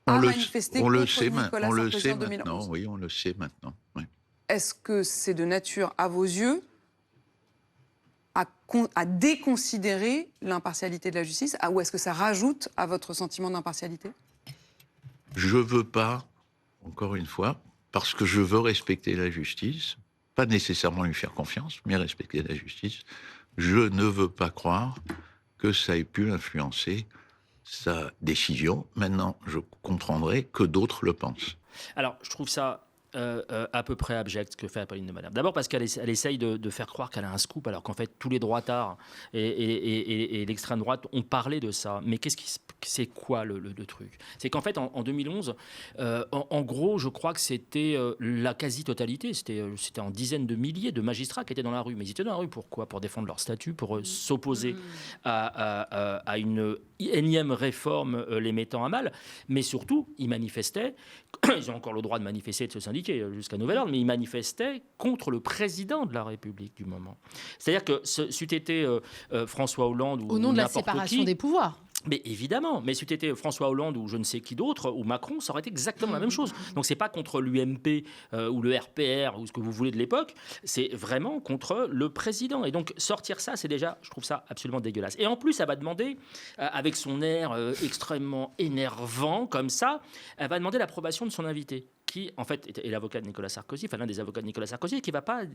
on le sait maintenant. Oui, on le sait maintenant. Oui. Est-ce que c'est de nature, à vos yeux, à déconsidérer l'impartialité de la justice, ou est-ce que ça rajoute à votre sentiment d'impartialité ? Je veux pas, encore une fois, parce que je veux respecter la justice, pas nécessairement lui faire confiance, mais respecter la justice, je ne veux pas croire que ça ait pu influencer sa décision. Maintenant, je comprendrai que d'autres le pensent. Alors, je trouve ça à peu près abject ce que fait Apolline de Malherbe. D'abord parce qu'elle essaye de faire croire qu'elle a un scoop, alors qu'en fait, tous les droitards et l'extrême droite ont parlé de ça. Mais c'est quoi le truc ? C'est qu'en fait, en 2011, en gros, je crois que c'était la quasi-totalité, c'était en dizaines de milliers de magistrats qui étaient dans la rue. Mais ils étaient dans la rue pourquoi ? Pour défendre leur statut, pour s'opposer à une énième réforme les mettant à mal. Mais surtout, ils manifestaient, ils ont encore le droit de manifester et de se syndiquer jusqu'à nouvel ordre, mais ils manifestaient contre le président de la République du moment. C'est-à-dire que c'eût été François Hollande ou au nom de la n'importe séparation qui, des pouvoirs. Mais évidemment, mais si c'était François Hollande ou je ne sais qui d'autre, ou Macron, ça aurait été exactement la même chose. Donc c'est pas contre l'UMP ou le RPR ou ce que vous voulez de l'époque, c'est vraiment contre le président. Et donc sortir ça, c'est déjà, je trouve ça absolument dégueulasse. Et en plus, elle va demander, avec son air extrêmement énervant comme ça, elle va demander l'approbation de son invité, qui en fait est l'avocat de Nicolas Sarkozy, enfin l'un des avocats de Nicolas Sarkozy, et qui va pas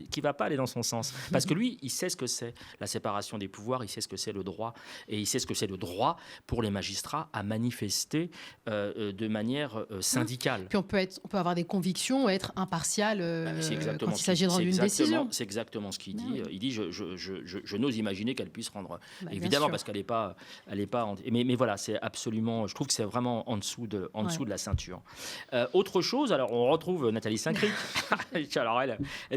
aller dans son sens, parce que lui, il sait ce que c'est la séparation des pouvoirs, il sait ce que c'est le droit, et il sait ce que c'est le droit pour les magistrats à manifester de manière syndicale. Puis on peut avoir des convictions, être impartial quand il s'agit de rendre une décision. C'est exactement ce qu'il dit. Il dit je n'ose imaginer qu'elle puisse rendre. Évidemment, parce qu'elle n'est pas. Mais voilà, c'est absolument. Je trouve que c'est vraiment en dessous de la ceinture. Autre chose. Alors on retrouve Nathalie Saint-Cric. Alors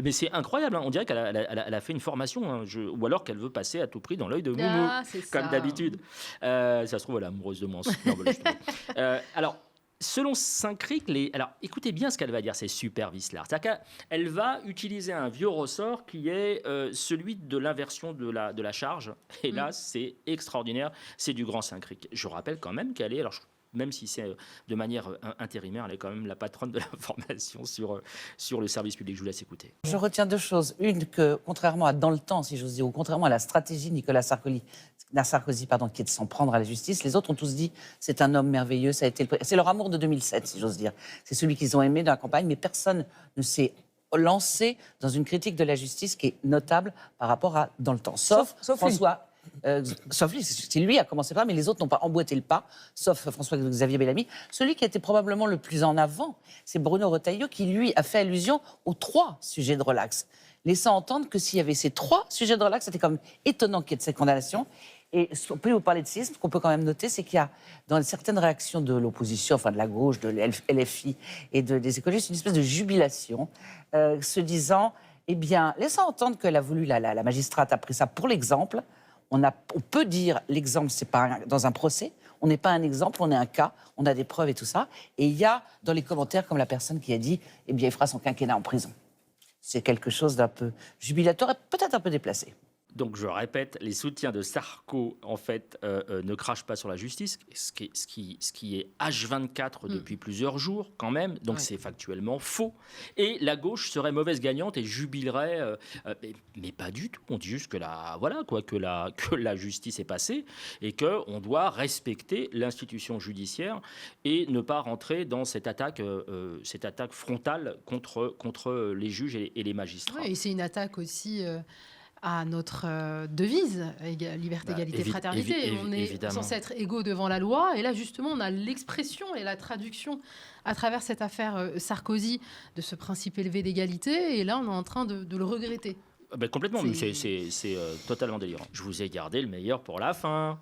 mais c'est incroyable. Hein. On dirait qu'elle a fait une formation, ou alors qu'elle veut passer à tout prix dans l'œil de Moumou, comme d'habitude. Ça se trouve, elle est amoureuse de moi. Alors, selon Saint-Cric, alors écoutez bien ce qu'elle va dire, c'est super vicelard. C'est-à-dire qu'elle va utiliser un vieux ressort qui est celui de l'inversion de la charge. Et là, c'est extraordinaire. C'est du grand Saint-Cric. Je rappelle quand même qu'elle est... Alors, même si c'est de manière intérimaire, elle est quand même la patronne de l'information sur le service public. Je vous laisse écouter. Je retiens deux choses. Une, que contrairement à dans le temps, si j'ose dire, ou contrairement à la stratégie de Nicolas Sarkozy, qui est de s'en prendre à la justice, les autres ont tous dit c'est un homme merveilleux, c'est leur amour de 2007, si j'ose dire. C'est celui qu'ils ont aimé dans la campagne, mais personne ne s'est lancé dans une critique de la justice qui est notable par rapport à dans le temps. Sauf François... sauf lui, c'est lui a commencé par, mais les autres n'ont pas emboîté le pas, sauf François-Xavier Bellamy. Celui qui a été probablement le plus en avant, c'est Bruno Retailleau, qui lui a fait allusion aux 3 sujets de relax, laissant entendre que s'il y avait ces 3 sujets de relax, c'était quand même étonnant qu'il y ait de ces condamnations. Et on peut vous parler de séisme, ce qu'on peut quand même noter, c'est qu'il y a dans certaines réactions de l'opposition, enfin de la gauche, de LFI et des écologistes, une espèce de jubilation, se disant, eh bien, laissant entendre qu'elle a voulu, la magistrate a pris ça pour l'exemple. On peut dire l'exemple, c'est pas dans un procès, on n'est pas un exemple, on est un cas, on a des preuves et tout ça. Et il y a dans les commentaires comme la personne qui a dit, eh bien, il fera son quinquennat en prison. C'est quelque chose d'un peu jubilatoire et peut-être un peu déplacé. Donc je répète, les soutiens de Sarko en fait ne crachent pas sur la justice, ce qui est H24 depuis plusieurs jours quand même. Donc c'est factuellement faux. Et la gauche serait mauvaise gagnante et jubilerait, mais pas du tout. On dit juste que la justice est passée et que on doit respecter l'institution judiciaire et ne pas rentrer dans cette attaque frontale contre les juges et les magistrats. Oui, et c'est une attaque aussi. À notre devise, liberté, égalité, fraternité. On est censé être égaux devant la loi. Et là, justement, on a l'expression et la traduction à travers cette affaire Sarkozy de ce principe élevé d'égalité. Et là, on est en train de le regretter. Complètement, c'est totalement délirant. Je vous ai gardé le meilleur pour la fin.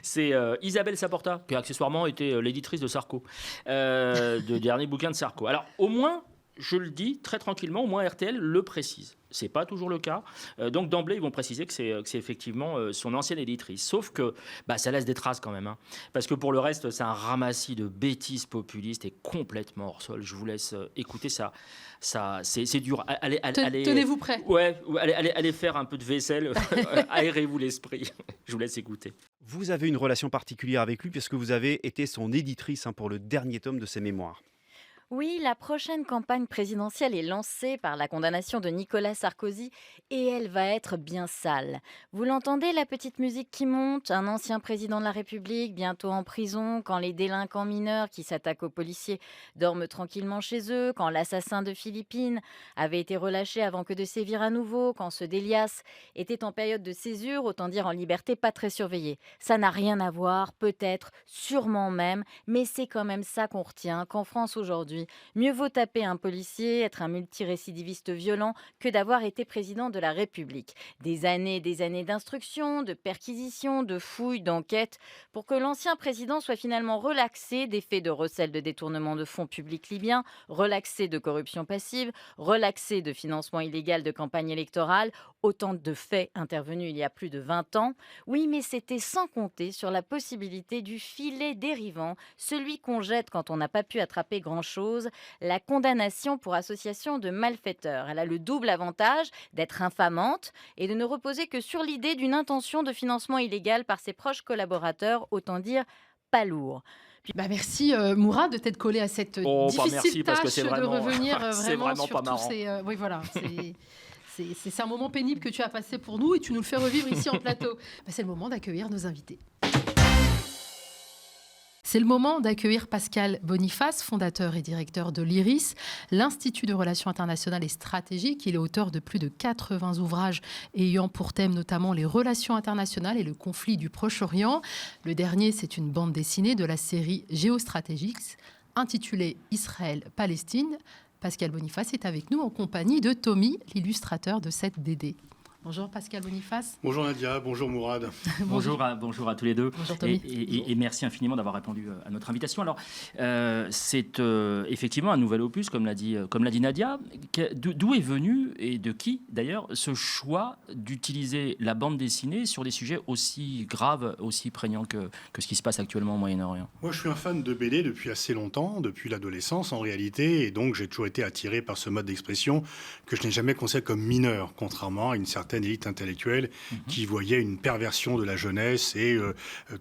C'est Isabelle Saporta, qui accessoirement était l'éditrice de Sarko, du dernier bouquin de Sarko. Alors, au moins, je le dis très tranquillement, au moins RTL le précise. Ce n'est pas toujours le cas. Donc d'emblée, ils vont préciser que c'est effectivement son ancienne éditrice. Sauf que ça laisse des traces quand même. Hein. Parce que pour le reste, c'est un ramassis de bêtises populistes et complètement hors sol. Je vous laisse écouter ça. C'est dur. Tenez-vous prêts. Ouais, allez faire un peu de vaisselle. Aérez-vous l'esprit. Je vous laisse écouter. Vous avez une relation particulière avec lui puisque vous avez été son éditrice pour le dernier tome de ses mémoires. Oui, la prochaine campagne présidentielle est lancée par la condamnation de Nicolas Sarkozy et elle va être bien sale. Vous l'entendez, la petite musique qui monte? Un ancien président de la République, bientôt en prison, quand les délinquants mineurs qui s'attaquent aux policiers dorment tranquillement chez eux, quand l'assassin de Philippines avait été relâché avant que de sévir à nouveau, quand ceux d'Elias était en période de césure, autant dire en liberté, pas très surveillée. Ça n'a rien à voir, peut-être, sûrement même, mais c'est quand même ça qu'on retient, qu'en France aujourd'hui, mieux vaut taper un policier, être un multirécidiviste violent, que d'avoir été président de la République. Des années d'instruction, de perquisition, de fouilles, d'enquêtes, pour que l'ancien président soit finalement relaxé des faits de recel de détournement de fonds publics libyens, relaxé de corruption passive, relaxé de financement illégal de campagne électorale, autant de faits intervenus il y a plus de 20 ans. Oui, mais c'était sans compter sur la possibilité du filet dérivant, celui qu'on jette quand on n'a pas pu attraper grand-chose, la condamnation pour association de malfaiteurs. Elle a le double avantage d'être infamante et de ne reposer que sur l'idée d'une intention de financement illégal par ses proches collaborateurs, autant dire pas lourd. Merci Mourad de t'être collé à cette difficile tâche de revenir vraiment sur tous ces... oui, voilà, c'est un moment pénible que tu as passé pour nous et tu nous le fais revivre ici en plateau. C'est le moment d'accueillir nos invités. C'est le moment d'accueillir Pascal Boniface, fondateur et directeur de l'IRIS, l'Institut de Relations internationales et stratégiques. Il est auteur de plus de 80 ouvrages ayant pour thème notamment les relations internationales et le conflit du Proche-Orient. Le dernier, c'est une bande dessinée de la série Géostratégiques intitulée Israël-Palestine. Pascal Boniface est avec nous en compagnie de Tommy, l'illustrateur de cette BD. Bonjour Pascal Boniface. Bonjour Nadia, bonjour Mourad. Bonjour à tous les deux. Bonjour Tommy. Et merci infiniment d'avoir répondu à notre invitation. Alors, c'est effectivement un nouvel opus, comme l'a dit Nadia. D'où est venu, et de qui d'ailleurs, ce choix d'utiliser la bande dessinée sur des sujets aussi graves, aussi prégnants que ce qui se passe actuellement au Moyen-Orient? Moi, je suis un fan de BD depuis assez longtemps, depuis l'adolescence en réalité, et donc j'ai toujours été attiré par ce mode d'expression que je n'ai jamais considéré comme mineur, contrairement à une certaine élite intellectuelle qui voyait une perversion de la jeunesse et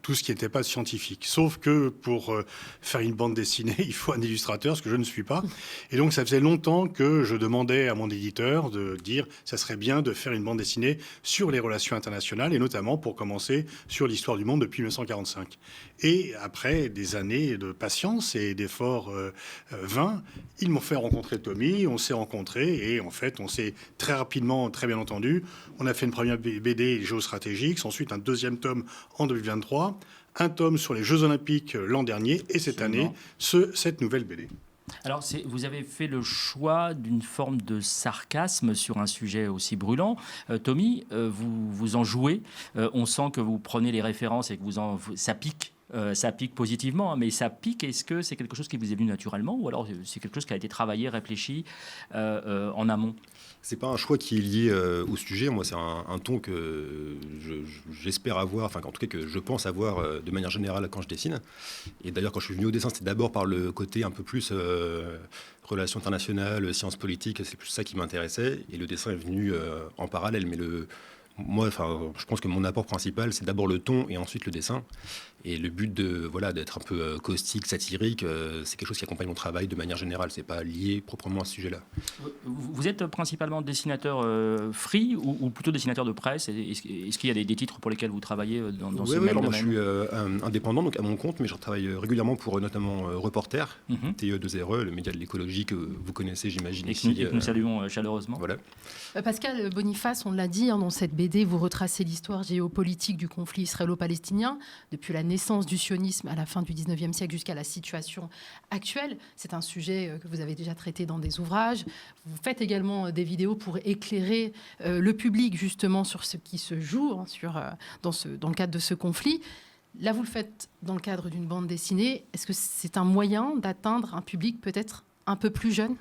tout ce qui n'était pas scientifique. Sauf que pour faire une bande dessinée, il faut un illustrateur, ce que je ne suis pas. Et donc ça faisait longtemps que je demandais à mon éditeur de dire ça serait bien de faire une bande dessinée sur les relations internationales et notamment pour commencer sur l'histoire du monde depuis 1945. Et après des années de patience et d'efforts vains, ils m'ont fait rencontrer Tommy, on s'est rencontrés et en fait on s'est très rapidement, très bien entendu. On a fait une première BD géostratégique, ensuite un deuxième tome en 2023, un tome sur les Jeux Olympiques l'an dernier, et cette année, cette nouvelle BD. Alors, vous avez fait le choix d'une forme de sarcasme sur un sujet aussi brûlant. Tommy, vous en jouez. On sent que vous prenez les références et que ça pique. Ça pique positivement, hein, mais ça pique. Est-ce que c'est quelque chose qui vous est venu naturellement ou alors c'est quelque chose qui a été travaillé, réfléchi en amont? C'est pas un choix qui est lié au sujet. Moi, c'est un ton que j'espère avoir, enfin, en tout cas que je pense avoir de manière générale quand je dessine. Et d'ailleurs, quand je suis venu au dessin, c'était d'abord par le côté un peu plus relations internationales, sciences politiques. C'est plus ça qui m'intéressait. Et le dessin est venu en parallèle. Mais moi, je pense que mon apport principal, c'est d'abord le ton et ensuite le dessin. Et le but d'être un peu caustique, satirique, c'est quelque chose qui accompagne mon travail de manière générale. C'est pas lié proprement à ce sujet-là. Vous êtes principalement dessinateur free ou plutôt dessinateur de presse? Est-ce qu'il y a des titres pour lesquels vous travaillez dans ce même domaine? Moi, je suis indépendant, donc à mon compte, mais je travaille régulièrement pour notamment Reporter, TE2RE, le média de l'écologie que vous connaissez, j'imagine. Et que nous saluons chaleureusement. Voilà. Pascal Boniface, on l'a dit, dans cette BD, vous retracez l'histoire géopolitique du conflit israélo-palestinien, depuis la naissance du sionisme à la fin du 19e siècle jusqu'à la situation actuelle. C'est un sujet que vous avez déjà traité dans des ouvrages. Vous faites également des vidéos pour éclairer le public justement sur ce qui se joue dans le cadre de ce conflit. Là, vous le faites dans le cadre d'une bande dessinée. Est-ce que c'est un moyen d'atteindre un public peut-être un peu plus jeune ?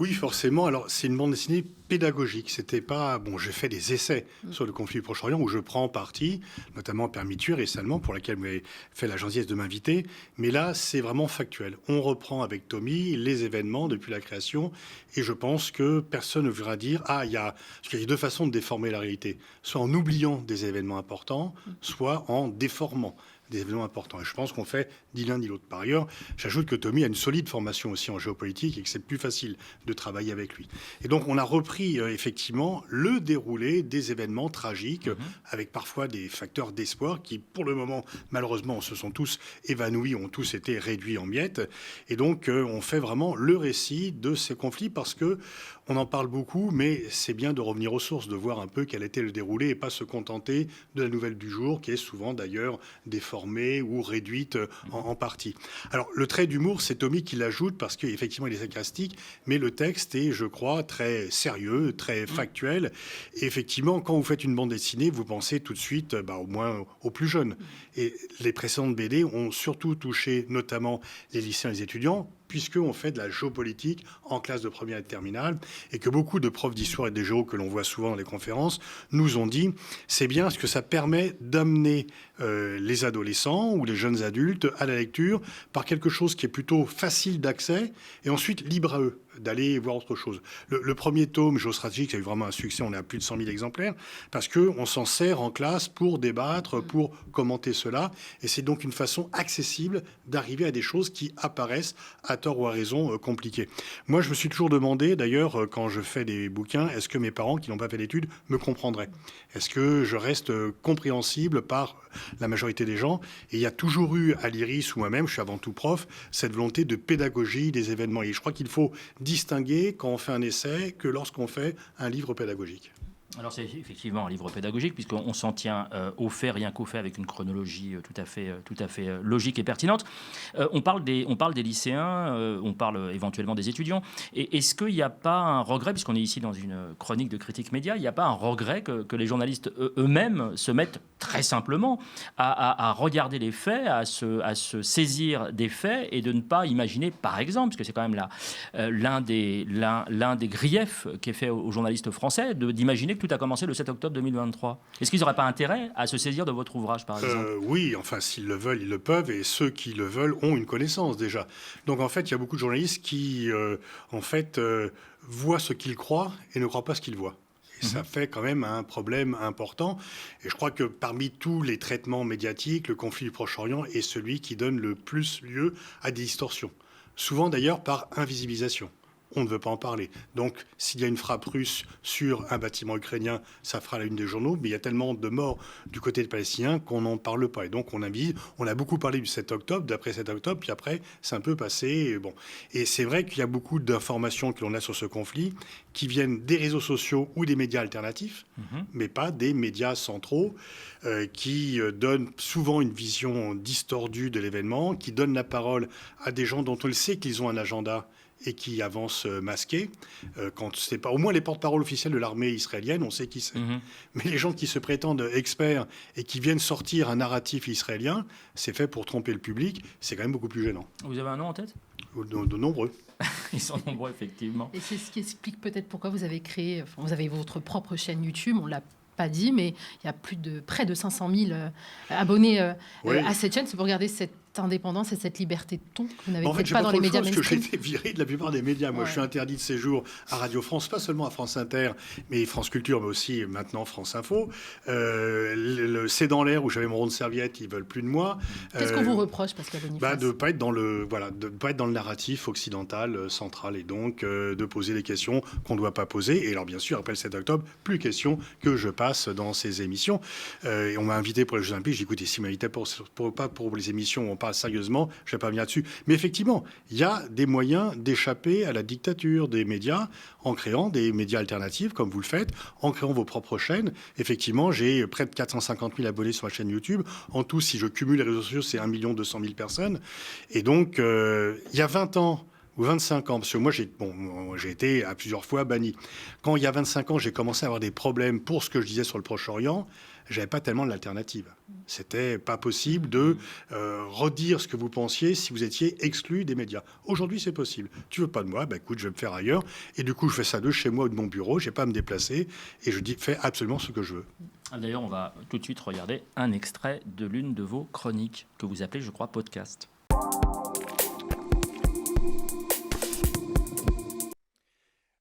Oui, forcément. Alors, c'est une bande dessinée pédagogique. C'était pas... Bon, j'ai fait des essais sur le conflit du Proche-Orient où je prends parti, notamment Permitu récemment, pour laquelle vous avez fait la gentillesse de m'inviter. Mais là, c'est vraiment factuel. On reprend avec Tommy les événements depuis la création et je pense que personne ne voudra dire « Ah, il y a deux façons de déformer la réalité. Soit en oubliant des événements importants, soit en déformant des événements importants. » Et je pense qu'on fait ni l'un ni l'autre. Par ailleurs, j'ajoute que Tommy a une solide formation aussi en géopolitique et que c'est plus facile de travailler avec lui. Et donc, on a repris effectivement le déroulé des événements tragiques avec parfois des facteurs d'espoir qui, pour le moment, malheureusement, se sont tous évanouis, ont tous été réduits en miettes. Et donc, on fait vraiment le récit de ces conflits parce que on en parle beaucoup, mais c'est bien de revenir aux sources, de voir un peu quel était le déroulé et pas se contenter de la nouvelle du jour, qui est souvent d'ailleurs déformée ou réduite en partie. Alors, le trait d'humour, c'est Tommy qui l'ajoute parce qu'effectivement, il est sarcastique, mais le texte est, je crois, très sérieux, très factuel. Et effectivement, quand vous faites une bande dessinée, vous pensez tout de suite, au moins aux plus jeunes. Et les précédentes BD ont surtout touché notamment les lycéens et les étudiants, puisqu'on fait de la géopolitique en classe de première et de terminale, et que beaucoup de profs d'histoire et de géo que l'on voit souvent dans les conférences nous ont dit, c'est bien ce que ça permet d'amener les adolescents ou les jeunes adultes à la lecture par quelque chose qui est plutôt facile d'accès, et ensuite libre à eux d'aller voir autre chose. Le premier tome, géostratégique, a eu vraiment un succès, on est à plus de 100 000 exemplaires, parce qu'on s'en sert en classe pour débattre, pour commenter cela, et c'est donc une façon accessible d'arriver à des choses qui apparaissent, à tort ou à raison, compliquées. Moi, je me suis toujours demandé, d'ailleurs, quand je fais des bouquins, est-ce que mes parents, qui n'ont pas fait d'études, me comprendraient ? Est-ce que je reste compréhensible par la majorité des gens ? Et il y a toujours eu, à l'IRIS ou moi-même, je suis avant tout prof, cette volonté de pédagogie des événements. Et je crois qu'il faut distinguer quand on fait un essai que lorsqu'on fait un livre pédagogique. Alors c'est effectivement un livre pédagogique puisqu'on s'en tient au fait, rien qu'au fait, avec une chronologie tout à fait logique et pertinente. On parle des lycéens, on parle éventuellement des étudiants. Et est-ce qu'il n'y a pas un regret, puisqu'on est ici dans une chronique de critique média, il n'y a pas un regret que les journalistes eux-mêmes se mettent très simplement à regarder les faits, à se saisir des faits et de ne pas imaginer, par exemple, parce que c'est quand même l'un des griefs qui est fait aux journalistes français, d'imaginer que tout a commencé le 7 octobre 2023. Est-ce qu'ils n'auraient pas intérêt à se saisir de votre ouvrage, par exemple ? Oui, enfin, s'ils le veulent, ils le peuvent, et ceux qui le veulent ont une connaissance déjà. Donc, en fait, il y a beaucoup de journalistes qui, voient ce qu'ils croient et ne croient pas ce qu'ils voient. Et ça fait quand même un problème important. Et je crois que parmi tous les traitements médiatiques, le conflit du Proche-Orient est celui qui donne le plus lieu à des distorsions. Souvent, d'ailleurs, par invisibilisation. on ne veut pas en parler. Donc, s'il y a une frappe russe sur un bâtiment ukrainien, ça fera la une des journaux, mais il y a tellement de morts du côté des Palestiniens qu'on n'en parle pas. Et donc, on a beaucoup parlé du 7 octobre, d'après 7 octobre, puis après, c'est un peu passé. Bon. Et c'est vrai qu'il y a beaucoup d'informations que l'on a sur ce conflit qui viennent des réseaux sociaux ou des médias alternatifs, mais pas des médias centraux qui donnent souvent une vision distordue de l'événement, qui donnent la parole à des gens dont on le sait qu'ils ont un agenda et qui avancent masqués. Quand c'est pas, au moins les porte-paroles officiels de l'armée israélienne, on sait qui c'est. Mais les gens qui se prétendent experts et qui viennent sortir un narratif israélien, c'est fait pour tromper le public, c'est quand même beaucoup plus gênant. Vous avez un nom en tête ? De nombreux. Ils sont nombreux, effectivement. Et c'est ce qui explique peut-être pourquoi vous avez créé, vous avez votre propre chaîne YouTube, on l'a pas dit, mais il y a près de 500 000 abonnés à cette chaîne. C'est pour garder cette indépendance et cette liberté de ton que vous n'avez pas dans les médias mainstream. Parce que j'ai été viré de la plupart des médias. Moi, je suis interdit de séjour à Radio France, pas seulement à France Inter, mais France Culture, mais aussi maintenant France Info. C'est dans l'air où j'avais mon rond de serviette, ils veulent plus de moi. Qu'est-ce qu'on vous reproche, Pascal Boniface ? De pas être dans le narratif occidental central et donc de poser des questions qu'on ne doit pas poser. Et alors bien sûr, après le 7 octobre, plus question que je passe dans ces émissions. Et on m'a invité pour les Jeux Olympiques. J'ai dit, écoutez, si on m'invitait pour les émissions où on parle sérieusement, je ne vais pas venir dessus. Mais effectivement, il y a des moyens d'échapper à la dictature des médias en créant des médias alternatifs, comme vous le faites, en créant vos propres chaînes. Effectivement, j'ai près de 450 000 abonnés sur ma chaîne YouTube. En tout, si je cumule les réseaux sociaux, c'est 1 200 000 personnes. Et donc, il y a 20 ans, ou 25 ans, parce que moi, j'ai été à plusieurs fois banni. Quand il y a 25 ans, j'ai commencé à avoir des problèmes pour ce que je disais sur le Proche-Orient, j'avais pas tellement d'alternative. C'était pas possible de redire ce que vous pensiez si vous étiez exclu des médias. Aujourd'hui, c'est possible. Tu veux pas de moi, écoute, je vais me faire ailleurs. Et du coup, je fais ça de chez moi ou de mon bureau, j'ai pas à me déplacer, et je dis, fais absolument ce que je veux. D'ailleurs, on va tout de suite regarder un extrait de l'une de vos chroniques, que vous appelez, je crois, podcast.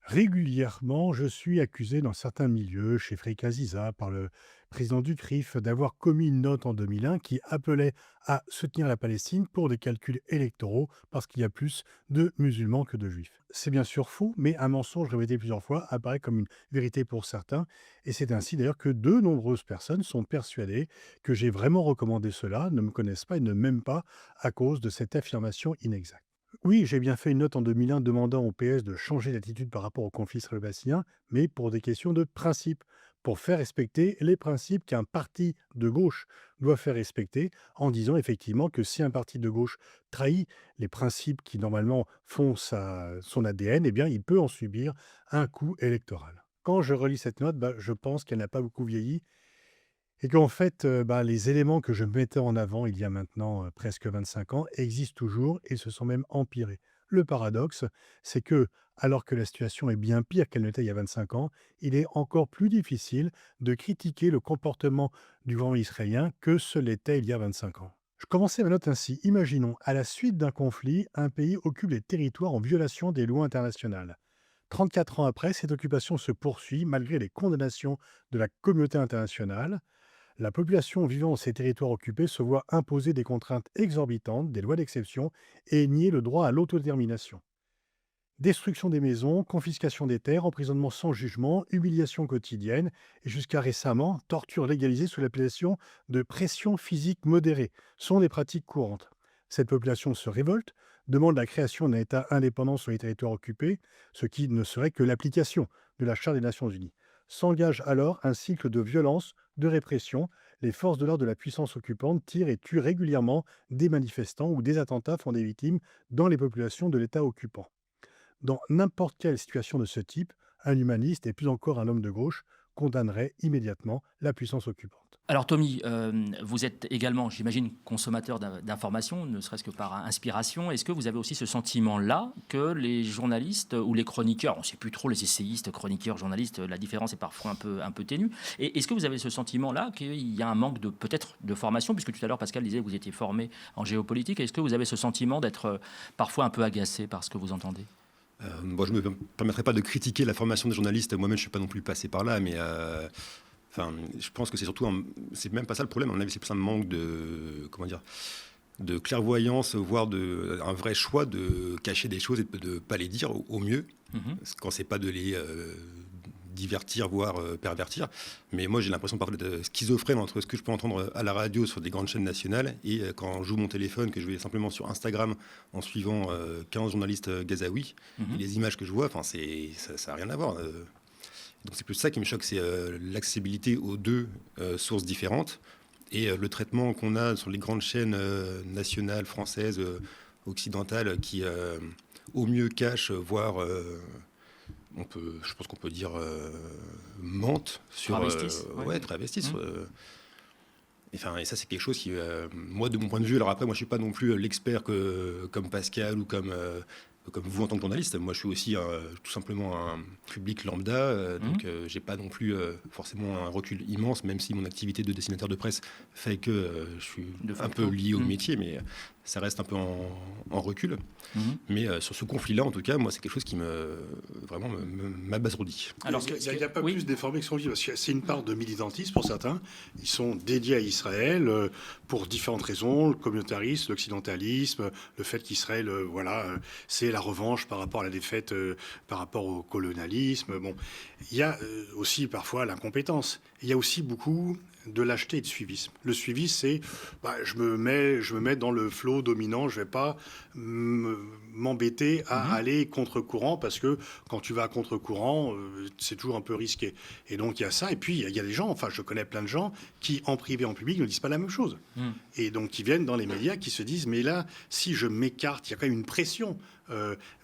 Régulièrement, je suis accusé dans certains milieux, chez Frédéric Aziza, par le président du CRIF, d'avoir commis une note en 2001 qui appelait à soutenir la Palestine pour des calculs électoraux parce qu'il y a plus de musulmans que de juifs. C'est bien sûr faux, mais un mensonge répété plusieurs fois apparaît comme une vérité pour certains. Et c'est ainsi d'ailleurs que de nombreuses personnes sont persuadées que j'ai vraiment recommandé cela, ne me connaissent pas et ne m'aiment pas à cause de cette affirmation inexacte. Oui, j'ai bien fait une note en 2001 demandant au PS de changer d'attitude par rapport au conflit israélo-palestinien, mais pour des questions de principe, pour faire respecter les principes qu'un parti de gauche doit faire respecter, en disant effectivement que si un parti de gauche trahit les principes qui normalement font son ADN, eh bien il peut en subir un coup électoral. Quand je relis cette note, je pense qu'elle n'a pas beaucoup vieilli, et qu'en fait, les éléments que je mettais en avant il y a maintenant presque 25 ans existent toujours et se sont même empirés. Le paradoxe, c'est que, alors que la situation est bien pire qu'elle n'était il y a 25 ans, il est encore plus difficile de critiquer le comportement du gouvernement israélien que ce l'était il y a 25 ans. Je commençais ma note ainsi. Imaginons, à la suite d'un conflit, un pays occupe les territoires en violation des lois internationales. 34 ans après, cette occupation se poursuit malgré les condamnations de la communauté internationale. La population vivant dans ces territoires occupés se voit imposer des contraintes exorbitantes, des lois d'exception et nier le droit à l'autodétermination. Destruction des maisons, confiscation des terres, emprisonnement sans jugement, humiliation quotidienne et jusqu'à récemment, torture légalisée sous l'appellation de pression physique modérée sont des pratiques courantes. Cette population se révolte, demande la création d'un État indépendant sur les territoires occupés, ce qui ne serait que l'application de la Charte des Nations Unies. S'engage alors un cycle de violence, de répression. Les forces de l'ordre de la puissance occupante tirent et tuent régulièrement des manifestants ou des attentats font des victimes dans les populations de l'État occupant. Dans n'importe quelle situation de ce type, un humaniste et plus encore un homme de gauche condamnerait immédiatement la puissance occupante. Alors Tommy, vous êtes également, j'imagine, consommateur d'informations, ne serait-ce que par inspiration. Est-ce que vous avez aussi ce sentiment-là que les journalistes ou les chroniqueurs, on ne sait plus trop, les essayistes, chroniqueurs, journalistes, la différence est parfois un peu ténue. Et est-ce que vous avez ce sentiment-là qu'il y a un manque peut-être de formation, puisque tout à l'heure Pascal disait que vous étiez formé en géopolitique. Est-ce que vous avez ce sentiment d'être parfois un peu agacé par ce que vous entendez ? Je ne me permettrai pas de critiquer la formation des journalistes. Moi-même, je ne suis pas non plus passé par là, mais je pense que c'est surtout, c'est même pas ça le problème. On avait c'est plus un manque de, de clairvoyance, voire un vrai choix de cacher des choses et de ne pas les dire au mieux, quand c'est pas de les divertir, voire pervertir. Mais moi, j'ai l'impression parfois d'être schizophrène entre ce que je peux entendre à la radio sur des grandes chaînes nationales et quand j'ouvre mon téléphone, que je vais simplement sur Instagram en suivant 15 journalistes gazaouis, et les images que je vois, ça n'a rien à voir. Donc c'est plus ça qui me choque, c'est l'accessibilité aux deux sources différentes et le traitement qu'on a sur les grandes chaînes nationales, françaises, occidentales, qui au mieux cachent, voire... je pense qu'on peut dire mentent sur travestissent. Et ça c'est quelque chose qui moi de mon point de vue, alors après moi je suis pas non plus l'expert comme Pascal ou comme vous en tant que journaliste. Moi je suis aussi tout simplement un public lambda, donc j'ai pas non plus forcément un recul immense, même si mon activité de dessinateur de presse fait que je suis un peu lié au métier, mais ça reste un peu en recul. Mais sur ce conflit-là, en tout cas, moi, c'est quelque chose qui m'abasourdit. Alors, il n'y a pas plus déformé que son livre, parce que c'est une part de militantisme pour certains. Ils sont dédiés à Israël pour différentes raisons, le communautarisme, l'occidentalisme, le fait qu'Israël, c'est la revanche par rapport à la défaite, par rapport au colonialisme. Bon, il y a aussi parfois l'incompétence. Il y a aussi beaucoup de lâcheté et de suivisme. Le suivisme, c'est je me mets dans le flot dominant, je ne vais pas m'embêter à aller contre-courant, parce que quand tu vas à contre-courant, c'est toujours un peu risqué. Et donc il y a ça, et puis il y a des gens, je connais plein de gens qui, en privé, en public, ne disent pas la même chose. Et donc qui viennent dans les médias, qui se disent, mais là, si je m'écarte, il y a quand même une pression.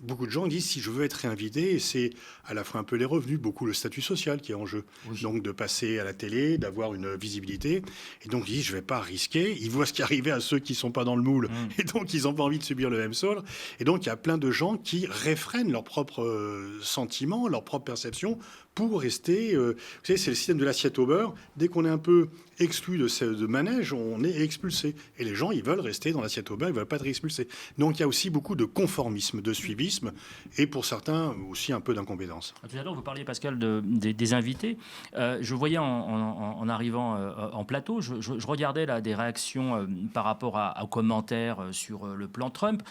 Beaucoup de gens disent, si je veux être réinvité, c'est à la fois un peu les revenus, beaucoup le statut social qui est en jeu. Donc de passer à la télé, d'avoir une visibilité. Et donc ils disent, je ne vais pas risquer. Ils voient ce qui arrivait à ceux qui ne sont pas dans le moule. Et donc ils n'ont pas envie de subir le même sort. Et donc il y a plein de gens qui réfrènent leurs propres sentiments, leurs propres perceptions pour rester... vous savez, c'est le système de l'assiette au beurre. Dès qu'on est un peu exclu de manège, on est expulsé. Et les gens, ils veulent rester dans l'assiette au beurre, ils ne veulent pas être expulsés. Donc il y a aussi beaucoup de conformisme, de suivisme, et pour certains aussi un peu d'incompétence. Tout à l'heure, vous parliez, Pascal, des invités. Je voyais en arrivant en plateau, je regardais là des réactions par rapport aux commentaires sur le plan Trump,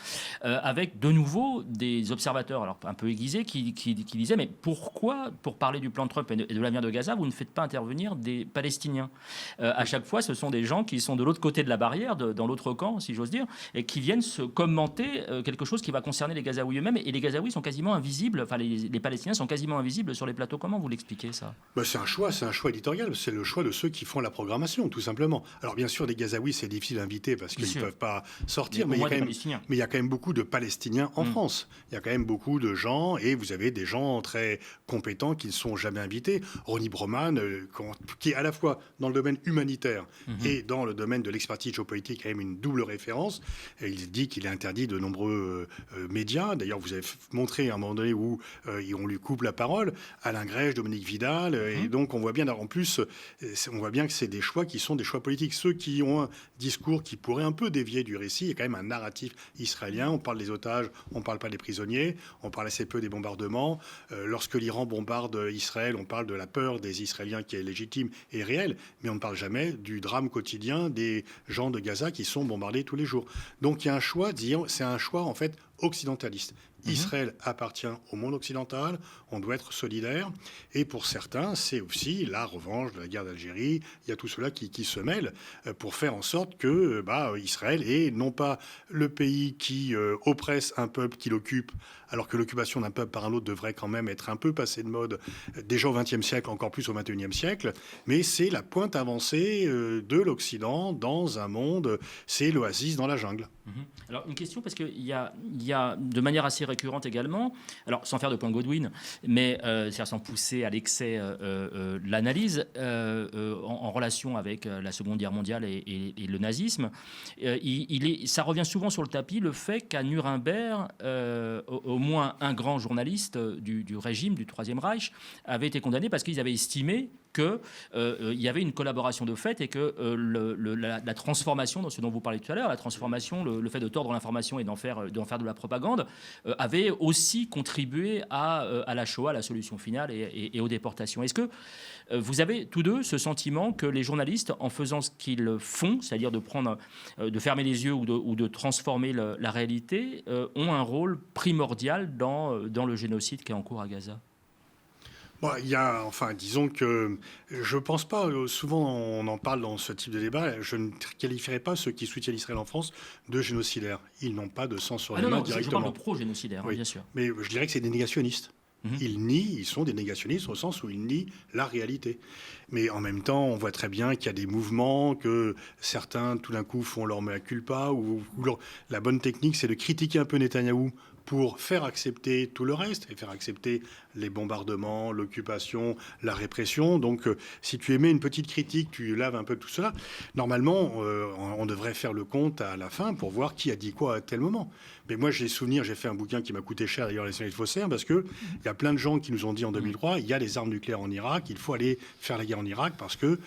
avec de nouveau des observateurs, alors un peu aiguisés, qui disaient, mais pourquoi, pour parler du plan Trump et de l'avenir de Gaza, vous ne faites pas intervenir des Palestiniens ? À chaque fois, ce sont des gens qui sont de l'autre côté de la barrière, dans l'autre camp, si j'ose dire, et qui viennent se commenter quelque chose qui va concerner les Gazaouis eux-mêmes. Et les Gazaouis sont quasiment invisibles, les Palestiniens sont quasiment invisibles sur les plateaux. Comment vous l'expliquez, ça ? C'est un choix éditorial. C'est le choix de ceux qui font la programmation, tout simplement. Alors bien sûr, les Gazaouis, c'est difficile à inviter parce qu'ils ne peuvent pas sortir, mais il y a quand même beaucoup de Palestiniens en France. Il y a quand même beaucoup de gens, et vous avez des gens très compétents qui ne sont jamais invités. Ronnie Broman, qui est à la fois dans le domaine humanitaire et dans le domaine de l'expertise géopolitique, quand même une double référence. Et il dit qu'il est interdit de nombreux médias. D'ailleurs, vous avez montré à un moment donné où on lui coupe la parole. Alain Grèche, Dominique Vidal. Et donc, on voit bien, en plus, on voit bien que c'est des choix qui sont des choix politiques. Ceux qui ont un discours qui pourrait un peu dévier du récit, il y a quand même un narratif israélien. On parle des otages, on ne parle pas des prisonniers. On parle assez peu des bombardements. Lorsque l'Iran bombarde Israël, on parle de la peur des Israéliens qui est légitime et réelle, mais on ne parle jamais du drame quotidien des gens de Gaza qui sont bombardés tous les jours. Donc il y a un choix, c'est un choix en fait occidentaliste. Israël appartient au monde occidental, on doit être solidaire, et pour certains, c'est aussi la revanche de la guerre d'Algérie. Il y a tout cela qui se mêle pour faire en sorte que Israël est non pas le pays qui oppresse un peuple qui l'occupe, alors que l'occupation d'un peuple par un autre devrait quand même être un peu passée de mode déjà au XXe siècle, encore plus au XXIe siècle, mais c'est la pointe avancée de l'Occident dans un monde, c'est l'oasis dans la jungle. Alors une question, parce qu'il y a de manière assez récurrente également, alors sans faire de point Godwin, mais c'est-à-dire sans pousser à l'excès l'analyse en relation avec la Seconde Guerre mondiale et le nazisme, ça revient souvent sur le tapis le fait qu'à Nuremberg, au moins un grand journaliste du régime, du Troisième Reich, avait été condamné parce qu'ils avaient estimé qu'il y avait une collaboration de fait et que la transformation, dans ce dont vous parlez tout à l'heure, la transformation, le fait de tordre l'information et d'en faire de la propagande, avait aussi contribué à la Shoah, à la solution finale et aux déportations. Est-ce que vous avez tous deux ce sentiment que les journalistes, en faisant ce qu'ils font, c'est-à-dire de fermer les yeux ou de transformer la réalité, ont un rôle primordial dans le génocide qui est en cours à Gaza? Bon, disons que je ne pense pas, souvent on en parle dans ce type de débat, je ne qualifierais pas ceux qui soutiennent Israël en France de génocidaires. Ils n'ont pas de sang sur les mains directement. Je parle de pro-génocidaires, oui. Bien sûr. Mais je dirais que c'est des négationnistes. Ils sont des négationnistes au sens où ils nient la réalité. Mais en même temps, on voit très bien qu'il y a des mouvements, que certains, tout d'un coup, font leur mea culpa, la bonne technique, c'est de critiquer un peu Netanyahou pour faire accepter tout le reste et faire accepter les bombardements, l'occupation, la répression. Donc, si tu émets une petite critique, tu laves un peu tout cela. Normalement, on devrait faire le compte à la fin pour voir qui a dit quoi à tel moment. Mais moi, j'ai fait un bouquin qui m'a coûté cher, d'ailleurs, les nationalistes faussaires, parce qu'il y a plein de gens qui nous ont dit en 2003, il y a des armes nucléaires en Irak, il faut aller faire la guerre en Irak parce que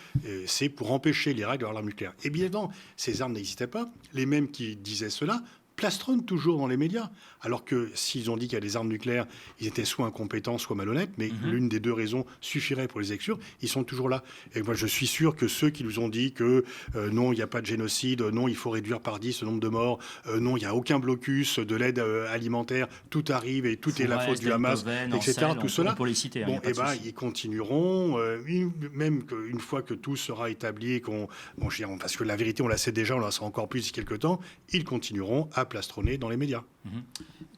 c'est pour empêcher l'Irak d'avoir l'arme nucléaire. Et bien évidemment, ces armes n'existaient pas. Les mêmes qui disaient cela plastronnent toujours dans les médias, alors que s'ils ont dit qu'il y a des armes nucléaires, ils étaient soit incompétents, soit malhonnêtes, mais l'une des deux raisons suffirait pour les exclure. Ils sont toujours là. Et moi, je suis sûr que ceux qui nous ont dit que non, il n'y a pas de génocide, non, il faut réduire par 10 le nombre de morts, non, il n'y a aucun blocus de l'aide alimentaire, tout arrive et tout est la faute du Hamas, etc. Tout cela, ils continueront, même qu'une fois que tout sera établi, parce que la vérité, on la sait déjà, on la saura encore plus d'ici quelques temps, ils continueront à plastronner dans les médias.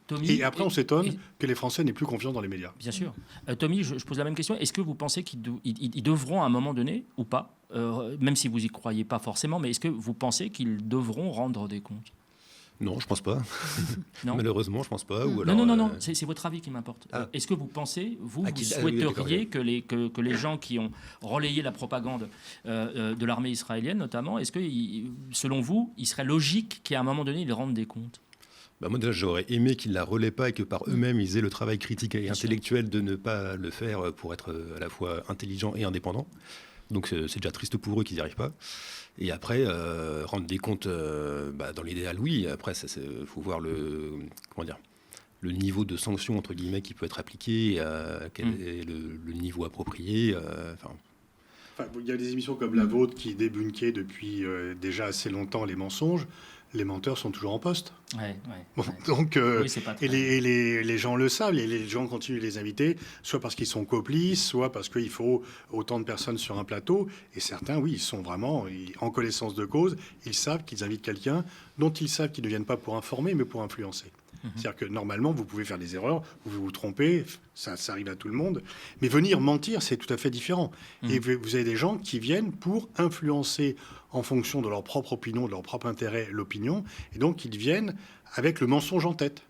Tommy, et après, on s'étonne que les Français n'aient plus confiance dans les médias. Bien sûr. Tommy, je pose la même question. Est-ce que vous pensez qu'ils devront à un moment donné, ou pas, même si vous n'y croyez pas forcément, mais est-ce que vous pensez qu'ils devront rendre des comptes? Non, je pense pas. Non. Malheureusement, je pense pas. Ou alors, non. C'est votre avis qui m'importe. Est-ce que vous pensez, vous souhaiteriez que les gens qui ont relayé la propagande de l'armée israélienne, notamment, est-ce que, selon vous, il serait logique qu'à un moment donné, ils rendent des comptes? Moi, déjà, j'aurais aimé qu'ils ne la relaient pas et que par eux-mêmes, ils aient le travail critique et intellectuel de ne pas le faire pour être à la fois intelligent et indépendant. Donc, c'est déjà triste pour eux qu'ils n'y arrivent pas. Et après, rendre des comptes, dans l'idéal, oui. Après, il faut voir le niveau de sanction, entre guillemets, qui peut être appliqué, quel est le niveau approprié. Il y a des émissions comme la vôtre qui débunkaient depuis déjà assez longtemps les mensonges. Les menteurs sont toujours en poste. Donc, les gens le savent, et les gens continuent de les inviter, soit parce qu'ils sont complices, soit parce qu'il faut autant de personnes sur un plateau. Et certains, oui, ils sont vraiment en connaissance de cause. Ils savent qu'ils invitent quelqu'un dont ils savent qu'ils ne viennent pas pour informer, mais pour influencer. C'est-à-dire que normalement, vous pouvez faire des erreurs, vous pouvez vous tromper, ça arrive à tout le monde. Mais venir mentir, c'est tout à fait différent. Et vous avez des gens qui viennent pour influencer en fonction de leur propre opinion, de leur propre intérêt, l'opinion. Et donc, ils viennent avec le mensonge en tête.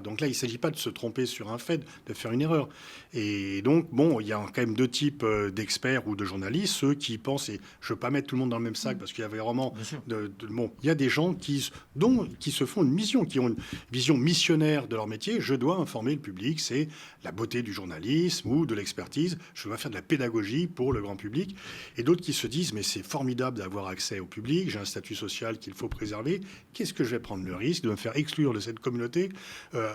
Donc là, il ne s'agit pas de se tromper sur un fait, de faire une erreur. Et donc, il y a quand même deux types d'experts ou de journalistes, ceux qui pensent, et je ne veux pas mettre tout le monde dans le même sac, parce qu'il y avait vraiment... il y a des gens qui se font une mission, qui ont une vision missionnaire de leur métier. Je dois informer le public, c'est la beauté du journalisme ou de l'expertise. Je dois faire de la pédagogie pour le grand public. Et d'autres qui se disent, mais c'est formidable d'avoir accès au public, j'ai un statut social qu'il faut préserver. Qu'est-ce que je vais prendre le risque de me faire exclure de cette communauté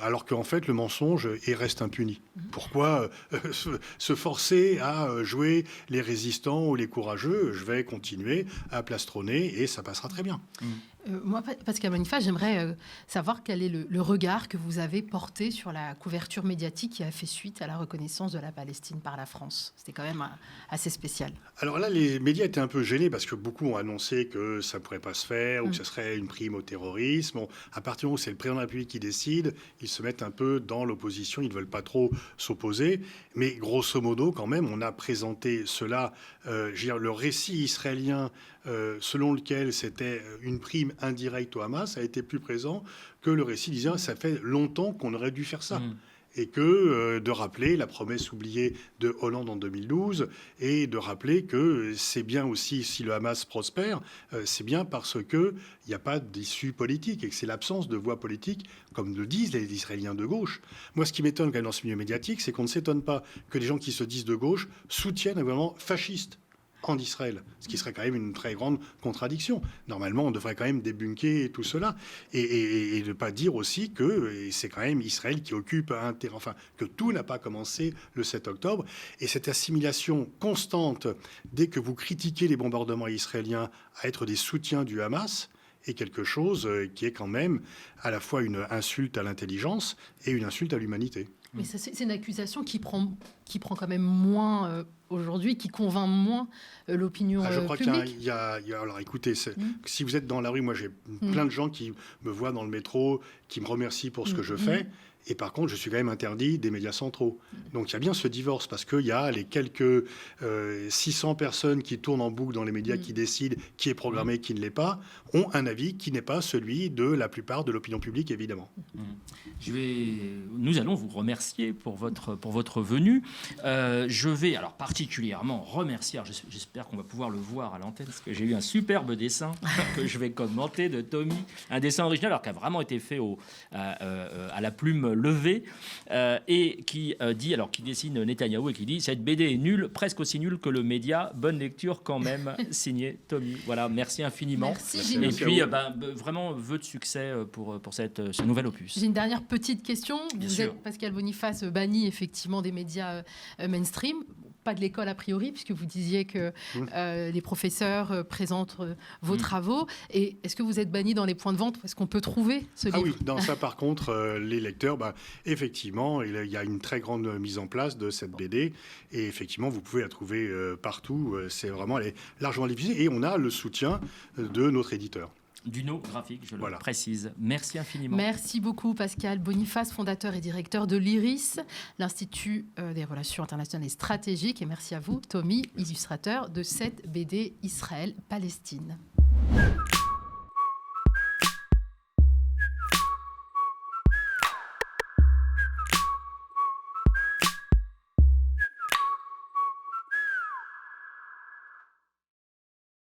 alors qu'en fait le mensonge reste impuni? Pourquoi se forcer à jouer les résistants ou les courageux? Je vais continuer à plastronner et ça passera très bien. Moi, Pascal Boniface, j'aimerais savoir quel est le regard que vous avez porté sur la couverture médiatique qui a fait suite à la reconnaissance de la Palestine par la France. C'était quand même assez spécial. Alors là, les médias étaient un peu gênés parce que beaucoup ont annoncé que ça ne pourrait pas se faire ou que ce serait une prime au terrorisme. À partir du moment où c'est le président de la République qui décide, ils se mettent un peu dans l'opposition, ils ne veulent pas trop s'opposer. Mais grosso modo, quand même, on a présenté cela, le récit israélien selon lequel c'était une prime indirecte au Hamas a été plus présent que le récit disant ça fait longtemps qu'on aurait dû faire ça. et que de rappeler la promesse oubliée de Hollande en 2012 et de rappeler que c'est bien aussi, si le Hamas prospère, c'est bien parce qu'il n'y a pas d'issue politique et que c'est l'absence de voie politique, comme le disent les Israéliens de gauche. Moi, ce qui m'étonne quand même dans ce milieu médiatique, c'est qu'on ne s'étonne pas que les gens qui se disent de gauche soutiennent un gouvernement fasciste en Israël, ce qui serait quand même une très grande contradiction. Normalement, on devrait quand même débunker tout cela et ne pas dire aussi que c'est quand même Israël qui occupe un terrain, enfin, que tout n'a pas commencé le 7 octobre. Et cette assimilation constante, dès que vous critiquez les bombardements israéliens, à être des soutiens du Hamas, est quelque chose qui est quand même à la fois une insulte à l'intelligence et une insulte à l'humanité. Mais ça, c'est une accusation qui prend quand même moins aujourd'hui, qui convainc moins l'opinion publique. Je crois qu'il y a alors écoutez, si vous êtes dans la rue, moi j'ai plein de gens qui me voient dans le métro, qui me remercient pour ce que je fais. Et par contre, je suis quand même interdit des médias centraux. Donc il y a bien ce divorce, parce qu'il y a les quelques 600 personnes qui tournent en boucle dans les médias qui décident qui est programmé, qui ne l'est pas, ont un avis qui n'est pas celui de la plupart de l'opinion publique, évidemment. Nous allons vous remercier pour votre venue. Je vais alors particulièrement remercier, alors j'espère qu'on va pouvoir le voir à l'antenne, parce que j'ai eu un superbe dessin que je vais commenter de Tommy, un dessin original, alors qui a vraiment été fait à la plume levée, et qui dessine Netanyahou et qui dit: cette BD est nulle, presque aussi nulle que le média, bonne lecture quand même, signé Tommy. Voilà, merci infiniment. Merci, et puis vraiment vœux de succès pour ce nouvel opus. J'ai une dernière petite question. Vous êtes, Pascal Boniface, banni effectivement des médias mainstream. Pas de l'école a priori, puisque vous disiez que les professeurs présentent vos travaux. Et est-ce que vous êtes banni dans les points de vente? Est-ce qu'on peut trouver ce livre? Ah oui, dans ça par contre, les lecteurs, effectivement, il y a une très grande mise en place de cette BD. Et effectivement, vous pouvez la trouver partout. C'est vraiment, elle est largement diffusée. Et on a le soutien de notre éditeur. Duno Graphique, je le précise. Merci infiniment. Merci beaucoup Pascal Boniface, fondateur et directeur de l'IRIS, l'Institut des relations internationales et stratégiques. Et merci à vous, Tommy, illustrateur de cette BD Israël-Palestine.